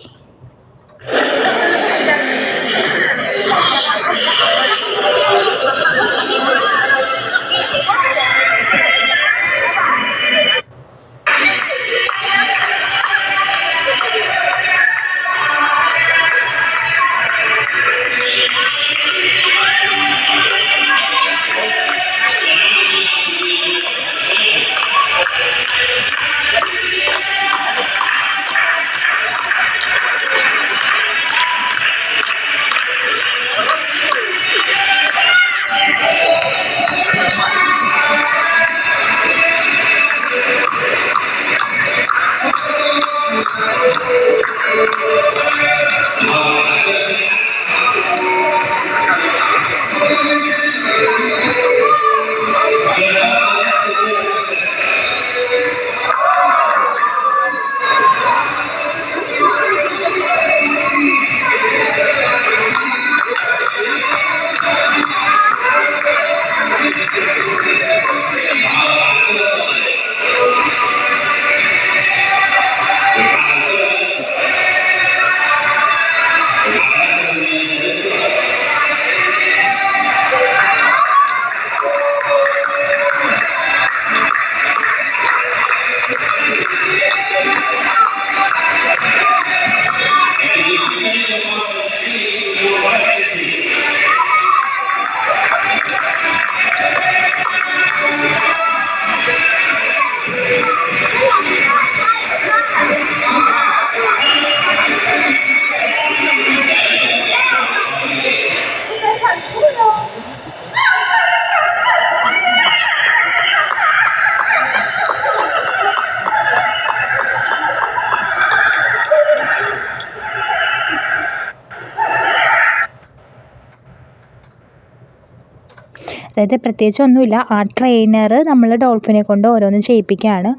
അതായത് പ്രത്യേകിച്ചൊന്നുമില്ല. ആ ട്രെയിനർ നമ്മൾ ഡോൾഫിനെ കൊണ്ട് ഓരോന്ന് ചെയ്യിപ്പിക്കുകയാണ്.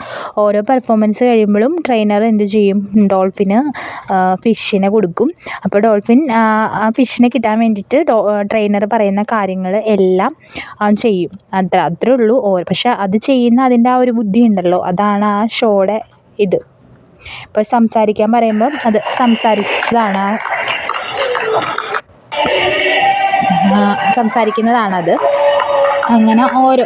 ഓരോ പെർഫോമൻസ് കഴിയുമ്പോഴും ട്രെയിനർ എന്ത് ചെയ്യും, ഡോൾഫിന് ഫിഷിനെ കൊടുക്കും. അപ്പോൾ ഡോൾഫിൻ ആ ഫിഷിനെ കിട്ടാൻ വേണ്ടിയിട്ട് ട്രെയിനർ പറയുന്ന കാര്യങ്ങൾ എല്ലാം ചെയ്യും. അത്രേ ഉള്ളൂ. പക്ഷെ അത് ചെയ്യുന്ന അതിൻ്റെ ആ ഒരു ബുദ്ധി ഉണ്ടല്ലോ, അതാണ് ആ ഷോയുടെ ഇത്. ഇപ്പോൾ സംസാരിക്കാൻ പറയുമ്പം അത് സംസാരിക്കുന്നതാണത്. അങ്ങനെ ഓരോ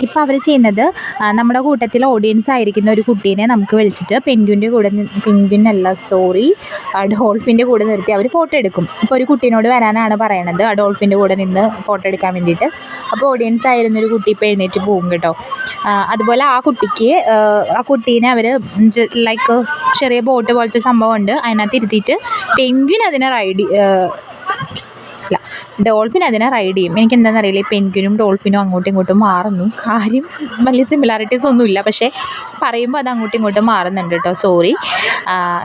ഇപ്പോൾ അവർ ചെയ്യുന്നത് നമ്മുടെ കൂട്ടത്തിൽ ഓഡിയൻസ് ആയിരിക്കുന്ന ഒരു കുട്ടീനെ നമുക്ക് വിളിച്ചിട്ട് പെൻഗ്വിൻ്റെ കൂടെ പെൻഗ്വിനല്ല സോറി ഡോൾഫിൻ്റെ കൂടെ നിർത്തി അവർ ഫോട്ടോ എടുക്കും. ഇപ്പോൾ ഒരു കുട്ടീനോട് വരാനാണ് പറയണത് ആ ഡോൾഫിൻ്റെ കൂടെ നിന്ന് ഫോട്ടോ എടുക്കാൻ വേണ്ടിയിട്ട്. അപ്പോൾ ഓഡിയൻസ് ആയിരുന്നൊരു കുട്ടി ഇപ്പോൾ എഴുന്നേറ്റ് പോകും കേട്ടോ. അതുപോലെ ആ കുട്ടീനെ അവർ ലൈക്ക് ചെറിയ ബോട്ട് പോലത്തെ സംഭവമുണ്ട്, അതിനകത്ത് ഇരുത്തിയിട്ട് പെൻഗ്വിൻ അതിനെ ഡോൾഫിൻ അതിനെ റൈഡ് ചെയ്യും. എനിക്ക് എന്താണെന്നറിയില്ല, ഈ പെൻഗ്വിനും ഡോൾഫിനും അങ്ങോട്ടും ഇങ്ങോട്ടും മാറുന്നു. കാര്യം വലിയ സിമിലാരിറ്റീസ് ഒന്നുമില്ല, പക്ഷേ പറയുമ്പോൾ അത് അങ്ങോട്ടും ഇങ്ങോട്ടും മാറുന്നുണ്ട് കേട്ടോ, സോറി.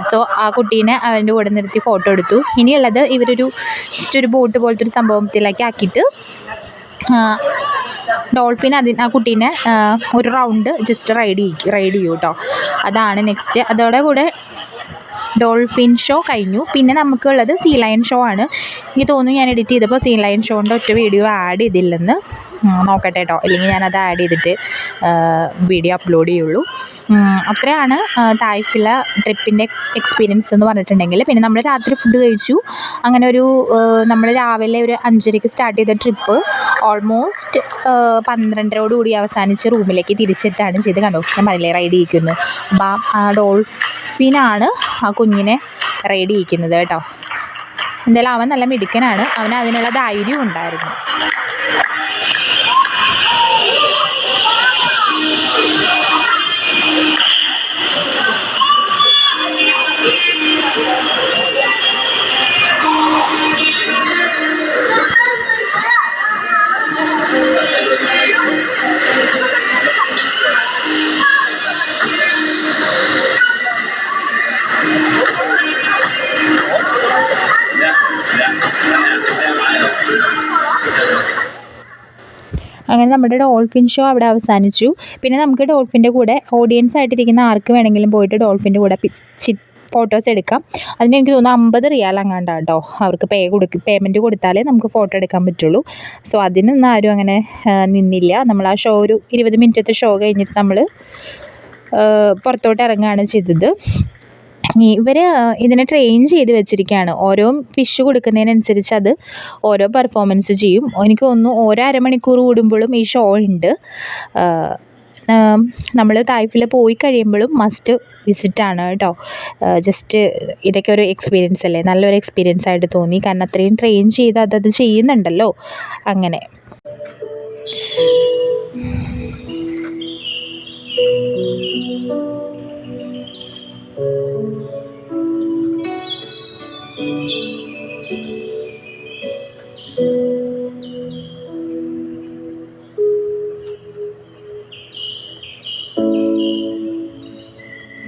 സോ ആ കുട്ടീനെ അവൻ്റെ കൂടെ നിർത്തി ഫോട്ടോ എടുത്തു. ഇനിയുള്ളത് ഇവരൊരു ജസ്റ്റ് ഒരു ബോട്ട് പോലത്തെ ഒരു സംഭവത്തിലേക്ക് ആക്കിയിട്ട് ഡോൾഫിൻ ആ കുട്ടീനെ ഒരു റൗണ്ട് ജസ്റ്റ് റൈഡ് ചെയ്യൂ കേട്ടോ. അതാണ് നെക്സ്റ്റ്. അതോടെ കൂടെ ഡോൾഫിൻ ഷോ കഴിഞ്ഞു. പിന്നെ നമുക്കുള്ളത് സീ ലയൺ ഷോ ആണ്. എനിക്ക് തോന്നുന്നു ഞാൻ എഡിറ്റ് ചെയ്തപ്പോൾ സീ ലയൺ ഷോൻ്റെ ഒറ്റ വീഡിയോ ആഡ് ചെയ്തില്ലെന്ന്. നോക്കട്ടെ കേട്ടോ, അല്ലെങ്കിൽ ഞാനത് ആഡ് ചെയ്തിട്ട് വീഡിയോ അപ്ലോഡ് ചെയ്യുള്ളൂ. അത്രയാണ് തായ്ഫിലെ ട്രിപ്പിൻ്റെ എക്സ്പീരിയൻസ് എന്ന് പറഞ്ഞിട്ടുണ്ടെങ്കിൽ. പിന്നെ നമ്മൾ രാത്രി ഫുഡ് കഴിച്ചു. അങ്ങനെ ഒരു നമ്മൾ രാവിലെ ഒരു 5:30 സ്റ്റാർട്ട് ചെയ്ത ട്രിപ്പ് ഓൾമോസ്റ്റ് 12:00 അവസാനിച്ച് റൂമിലേക്ക് തിരിച്ചെത്താണ് ചെയ്ത്. കണ്ടോ, ഞാൻ പറഞ്ഞില്ലേ റൈഡ് ചെയ്യിക്കുന്നു. അപ്പം ആ ഡോൾഫിനാണ് ആ കുഞ്ഞിനെ റൈഡ് ചെയ്യിക്കുന്നത് കേട്ടോ. എന്തായാലും അവൻ നല്ല മിടുക്കനാണ്, അവന് അതിനുള്ള ധൈര്യവും ഉണ്ടായിരുന്നു. അങ്ങനെ നമ്മുടെ ഡോൾഫിൻ ഷോ അവിടെ അവസാനിച്ചു. പിന്നെ നമുക്ക് ഡോൾഫിൻ്റെ കൂടെ ഓഡിയൻസ് ആയിട്ടിരിക്കുന്ന ആർക്ക് വേണമെങ്കിലും പോയിട്ട് ഡോൾഫിൻ്റെ കൂടെ ഫോട്ടോസ് എടുക്കാം. അതിന് എനിക്ക് തോന്നുന്നു 50 റിയാൽ അങ്ങാണ്ടാണ് കേട്ടോ. അവർക്ക് പേയ്മെൻറ്റ് കൊടുത്താലേ നമുക്ക് ഫോട്ടോ എടുക്കാൻ പറ്റുള്ളൂ. സോ അതിനൊന്നും ആരും അങ്ങനെ നിന്നില്ല. നമ്മൾ ആ ഷോ ഒരു 20 മിനിറ്റത്തെ ഷോ കഴിഞ്ഞിട്ട് നമ്മൾ പുറത്തോട്ട് ഇറങ്ങുകയാണ് ചെയ്തത്. ഇവർ ഇതിനെ ട്രെയിൻ ചെയ്ത് വെച്ചിരിക്കുകയാണ്. ഓരോ ഫിഷ് കൊടുക്കുന്നതിനനുസരിച്ച് അത് ഓരോ പെർഫോമൻസ് ചെയ്യും. എനിക്ക് തോന്നുന്നു ഓരോ അരമണിക്കൂർ കൂടുമ്പോഴും ഈ ഷോ ഉണ്ട്. നമ്മൾ തായ്ഫിൽ പോയി കഴിയുമ്പോഴും മസ്റ്റ് വിസിറ്റാണ് കേട്ടോ. ജസ്റ്റ് ഇതൊക്കെ ഒരു എക്സ്പീരിയൻസ് അല്ലേ, നല്ലൊരു എക്സ്പീരിയൻസ് ആയിട്ട് തോന്നി. കാരണം അത്രയും ട്രെയിൻ ചെയ്ത് അതത് ചെയ്യുന്നുണ്ടല്ലോ. അങ്ങനെ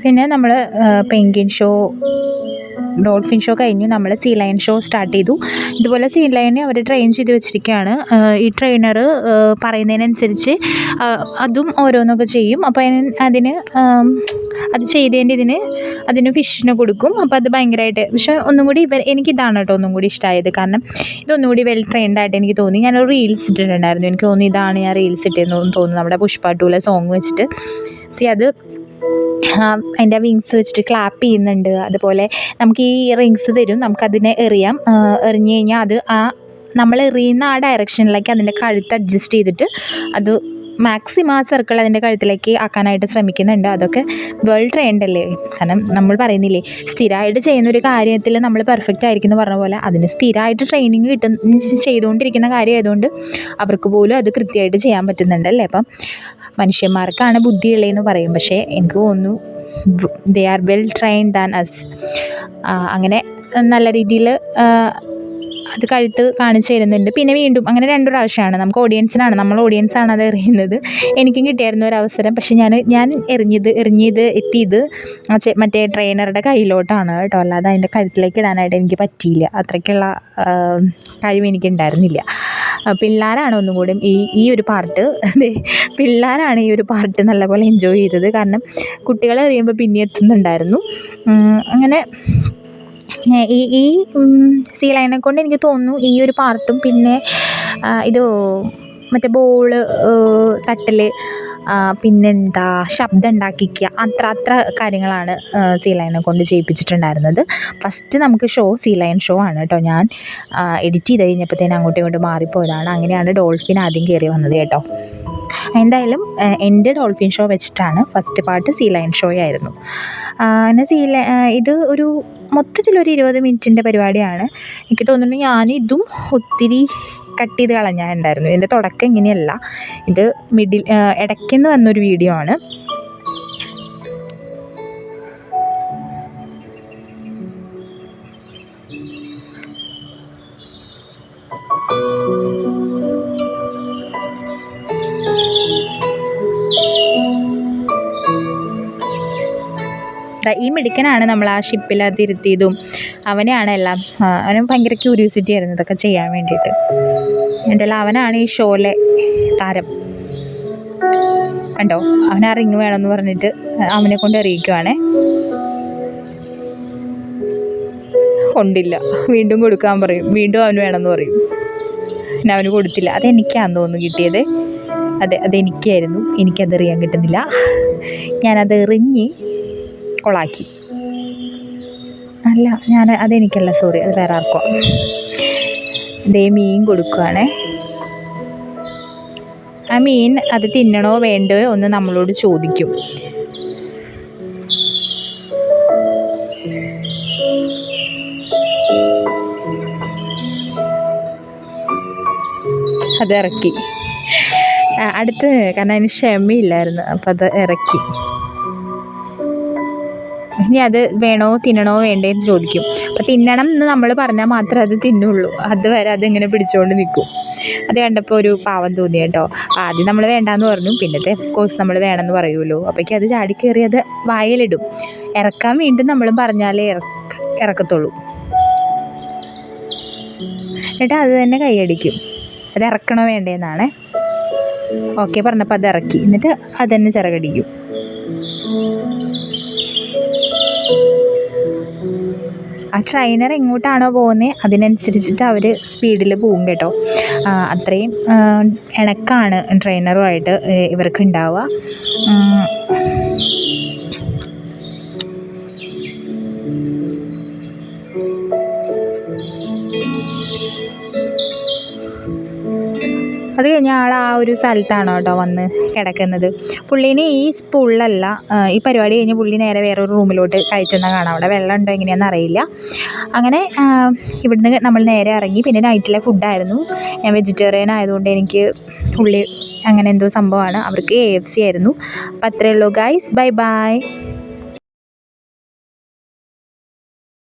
പിന്നെ നമ്മൾ പെൻഗ്വിൻ ഷോ, ഡോൾഫിൻ ഷോ കഴിഞ്ഞു. നമ്മൾ സീ ലയൺ ഷോ സ്റ്റാർട്ട് ചെയ്തു. ഇതുപോലെ സീ ലയനെ അവർ ട്രെയിൻ ചെയ്ത് വെച്ചിരിക്കുകയാണ്. ഈ ട്രെയിനർ പറയുന്നതിനനുസരിച്ച് അതും ഓരോന്നൊക്കെ ചെയ്യും. അപ്പോൾ അതിന് അത് ചെയ്തതിൻ്റെ അതിന് ഫിഷിന് കൊടുക്കും. അപ്പോൾ അത് ഭയങ്കരമായിട്ട്, പക്ഷേ ഒന്നും കൂടി എനിക്കിതാണ് കേട്ടോ ഒന്നും കൂടി ഇഷ്ടമായത്. കാരണം ഇതൊന്നും കൂടി വെൽ ട്രെയിൻഡ് ആയിട്ട് എനിക്ക് തോന്നി. ഞാനൊരു റീൽസ് ഇട്ടിട്ടുണ്ടായിരുന്നു. എനിക്ക് തോന്നി ഇതാണ് ഞാൻ റീൽസ് ഇട്ടതെന്ന് തോന്നുന്നു. നമ്മുടെ പുഷ്പ 2 സോങ് വെച്ചിട്ട് അത് അതിൻ്റെ വിങ്സ് വെച്ചിട്ട് ക്ലാപ്പ് ചെയ്യുന്നുണ്ട്. അതുപോലെ നമുക്ക് ഈ റിങ്സ് തരും, നമുക്കതിനെ എറിഞ്ഞ് കഴിഞ്ഞാൽ അത് നമ്മൾ എറിയുന്ന ആ ഡയറക്ഷനിലേക്ക് അതിൻ്റെ കഴുത്ത് അഡ്ജസ്റ്റ് ചെയ്തിട്ട് അത് മാക്സിമം ആ സർക്കിൾ അതിൻ്റെ കഴുത്തിലേക്ക് ആക്കാനായിട്ട് ശ്രമിക്കുന്നുണ്ട്. അതൊക്കെ വെൽ ട്രെയിൻഡ് അല്ലേ. കാരണം നമ്മൾ പറയുന്നില്ലേ, സ്ഥിരമായിട്ട് ചെയ്യുന്നൊരു കാര്യത്തിൽ നമ്മൾ പെർഫെക്റ്റ് ആയിരിക്കും എന്ന് പറഞ്ഞ പോലെ അതിന് സ്ഥിരമായിട്ട് ട്രെയിനിങ് ചെയ്തുകൊണ്ടിരിക്കുന്ന കാര്യമായതുകൊണ്ട് അവർക്ക് പോലും അത് കൃത്യമായിട്ട് ചെയ്യാൻ പറ്റുന്നുണ്ടല്ലേ. അപ്പം മനുഷ്യന്മാർക്കാണ് ബുദ്ധിയുള്ളതെന്ന് പറയും, പക്ഷേ എനിക്ക് തോന്നുന്നു they are well trained than us. അങ്ങനെ നല്ല രീതിയിൽ അത് കഴുത്ത് കാണിച്ചു തരുന്നുണ്ട്. പിന്നെ വീണ്ടും അങ്ങനെ 2 പ്രാവശ്യമാണ്. നമ്മൾ ഓഡിയൻസാണ് അത് എറിയുന്നത്. എനിക്കും കിട്ടിയായിരുന്നു ഒരു അവസരം. പക്ഷേ ഞാൻ എറിഞ്ഞത് എത്തിയത് മറ്റേ ട്രെയിനറുടെ കയ്യിലോട്ടാണ് കേട്ടോ. അല്ലാതെ അതിൻ്റെ കഴുത്തിലേക്ക് ഇടാനായിട്ട് എനിക്ക് പറ്റിയില്ല. അത്രയ്ക്കുള്ള കഴിവ് എനിക്കുണ്ടായിരുന്നില്ല. പിള്ളേരാണ് ഒന്നും കൂടി ഈ ഒരു പാർട്ട് പിള്ളേരാണ് ഈ ഒരു പാർട്ട് നല്ലപോലെ എൻജോയ് ചെയ്തത്. കാരണം കുട്ടികൾ എറിയുമ്പോൾ പിന്നെ എത്തുന്നുണ്ടായിരുന്നു. അങ്ങനെ ഈ സീ ലയനെ കൊണ്ട് എനിക്ക് തോന്നുന്നു ഈ ഒരു പാർട്ടും പിന്നെ ഇത് മറ്റേ ബോള് തട്ടൽ, പിന്നെന്താ ശബ്ദം ഉണ്ടാക്കിക്കുക, അത്ര കാര്യങ്ങളാണ് സീ ലയനെ കൊണ്ട് ചെയ്യിപ്പിച്ചിട്ടുണ്ടായിരുന്നത്. ഫസ്റ്റ് നമുക്ക് സീ ലയൺ ഷോ ആണ് കേട്ടോ. ഞാൻ എഡിറ്റ് ചെയ്ത് കഴിഞ്ഞപ്പോഴത്തേനും അങ്ങോട്ടും ഇങ്ങോട്ടും മാറിപ്പോയതാണ്. അങ്ങനെയാണ് ഡോൾഫിൻ ആദ്യം കയറി വന്നത് കേട്ടോ. എന്തായാലും എൻ്റെ ഡോൾഫിൻ ഷോ വെച്ചിട്ടാണ് first part sea lion show ആയിരുന്നു. പിന്നെ ഇത് ഒരു മൊത്തത്തിലൊരു 20 മിനിറ്റിൻ്റെ പരിപാടിയാണ്. എനിക്ക് തോന്നുന്നു ഞാൻ ഇതും ഒത്തിരി കട്ട് ചെയ്ത് കളഞ്ഞാലുണ്ടായിരുന്നു. ഇതിൻ്റെ തുടക്കം ഇങ്ങനെയല്ല, ഇത് ഇടയ്ക്കുന്ന് വന്നൊരു വീഡിയോ ആണ്. ഈ മിടുക്കനാണ് നമ്മൾ ആ ഷിപ്പിലത് ഇരുത്തിയതും. അവനെയാണ് എല്ലാം, അവനും ഭയങ്കര ക്യൂരിയോസിറ്റി ആയിരുന്നു ഇതൊക്കെ ചെയ്യാൻ വേണ്ടിയിട്ട്. എന്തായാലും അവനാണ് ഈ ഷോയിലെ താരം. കണ്ടോ, അവൻ ആ റിങ് വേണമെന്ന് പറഞ്ഞിട്ട് അവനെ കൊണ്ട് അറിയിക്കുവാണേ. കൊണ്ടില്ല, വീണ്ടും കൊടുക്കാൻ പറയും, വീണ്ടും അവന് വേണമെന്ന് പറയും. പിന്നെ അവന് കൊടുത്തില്ല. അതെനിക്കാന്ന് തോന്നുന്നു കിട്ടിയത്. അതെനിക്കായിരുന്നു, എനിക്കത് എറിയാൻ കിട്ടുന്നില്ല. ഞാനത് എറിഞ്ഞ് കൊളാക്കി. അല്ല, അതെനിക്കല്ല, സോറി, അത് വേറെ ആർക്കോ. ഇതേ മീൻ കൊടുക്കുകയാണേ. ആ മീൻ അത് തിന്നണോ വേണ്ടയോ എന്ന് നമ്മളോട് ചോദിക്കും. അതിറക്കി അടുത്ത്, കാരണം അതിന് ക്ഷമയില്ലായിരുന്നു, അപ്പം അത് ഇറക്കി. ഇനി അത് തിന്നണോ വേണ്ടേന്ന് ചോദിക്കും. അപ്പം തിന്നണം എന്ന് നമ്മൾ പറഞ്ഞാൽ മാത്രമേ അത് തിന്നുള്ളൂ. അതുവരെ അതിങ്ങനെ പിടിച്ചുകൊണ്ട് നിൽക്കും. അത് കണ്ടപ്പോൾ ഒരു പാവം തോന്നി കേട്ടോ. ആദ്യം നമ്മൾ വേണ്ടാന്ന് പറഞ്ഞു, പിന്നത്തെ ഓഫ്കോഴ്സ് നമ്മൾ വേണമെന്ന് പറയുമല്ലോ. അപ്പോഴേക്കും അത് ചാടിക്കയറി അത് വായിലിടും. ഇറക്കാൻ വീണ്ടും നമ്മൾ പറഞ്ഞാലേ ഇറക്കത്തുള്ളൂ. എന്നിട്ട് അത് തന്നെ കൈയടിക്കും. അത് ഇറക്കണോ വേണ്ടേന്നാണ്. ഓക്കെ പറഞ്ഞപ്പോൾ അത് ഇറക്കി. എന്നിട്ട് അത് തന്നെ ചിറകടിക്കും. ആ ട്രെയിനർ എങ്ങോട്ടാണോ പോകുന്നത് അതിനനുസരിച്ചിട്ട് അവർ സ്പീഡിൽ പോകും കേട്ടോ. അത്രയും ഇണക്കാണ് ട്രെയിനറുമായിട്ട് ഇവർക്ക് ഉണ്ടാവുക. അത് കഴിഞ്ഞ് ആൾ ആ ഒരു സ്ഥലത്താണോ കേട്ടോ വന്ന് കിടക്കുന്നത്. പുള്ളീനെ ഈ സ്പൂളിലല്ല, ഈ പരിപാടി കഴിഞ്ഞ് പുള്ളി നേരെ വേറൊരു റൂമിലോട്ട് കയറ്റുന്ന കാണാം. അവിടെ വെള്ളം ഉണ്ടോ എങ്ങനെയാണെന്ന് അറിയില്ല. അങ്ങനെ ഇവിടുന്ന് നമ്മൾ നേരെ ഇറങ്ങി. പിന്നെ നൈറ്റിലെ ഫുഡായിരുന്നു. ഞാൻ വെജിറ്റേറിയൻ ആയതുകൊണ്ട് എനിക്ക് പുള്ളി അങ്ങനെ എന്തോ സംഭവമാണ്. അവർക്ക് AFC ആയിരുന്നു. അപ്പോൾ അത്രയേ ഉള്ളൂ ഗൈസ്, ബൈ ബൈ.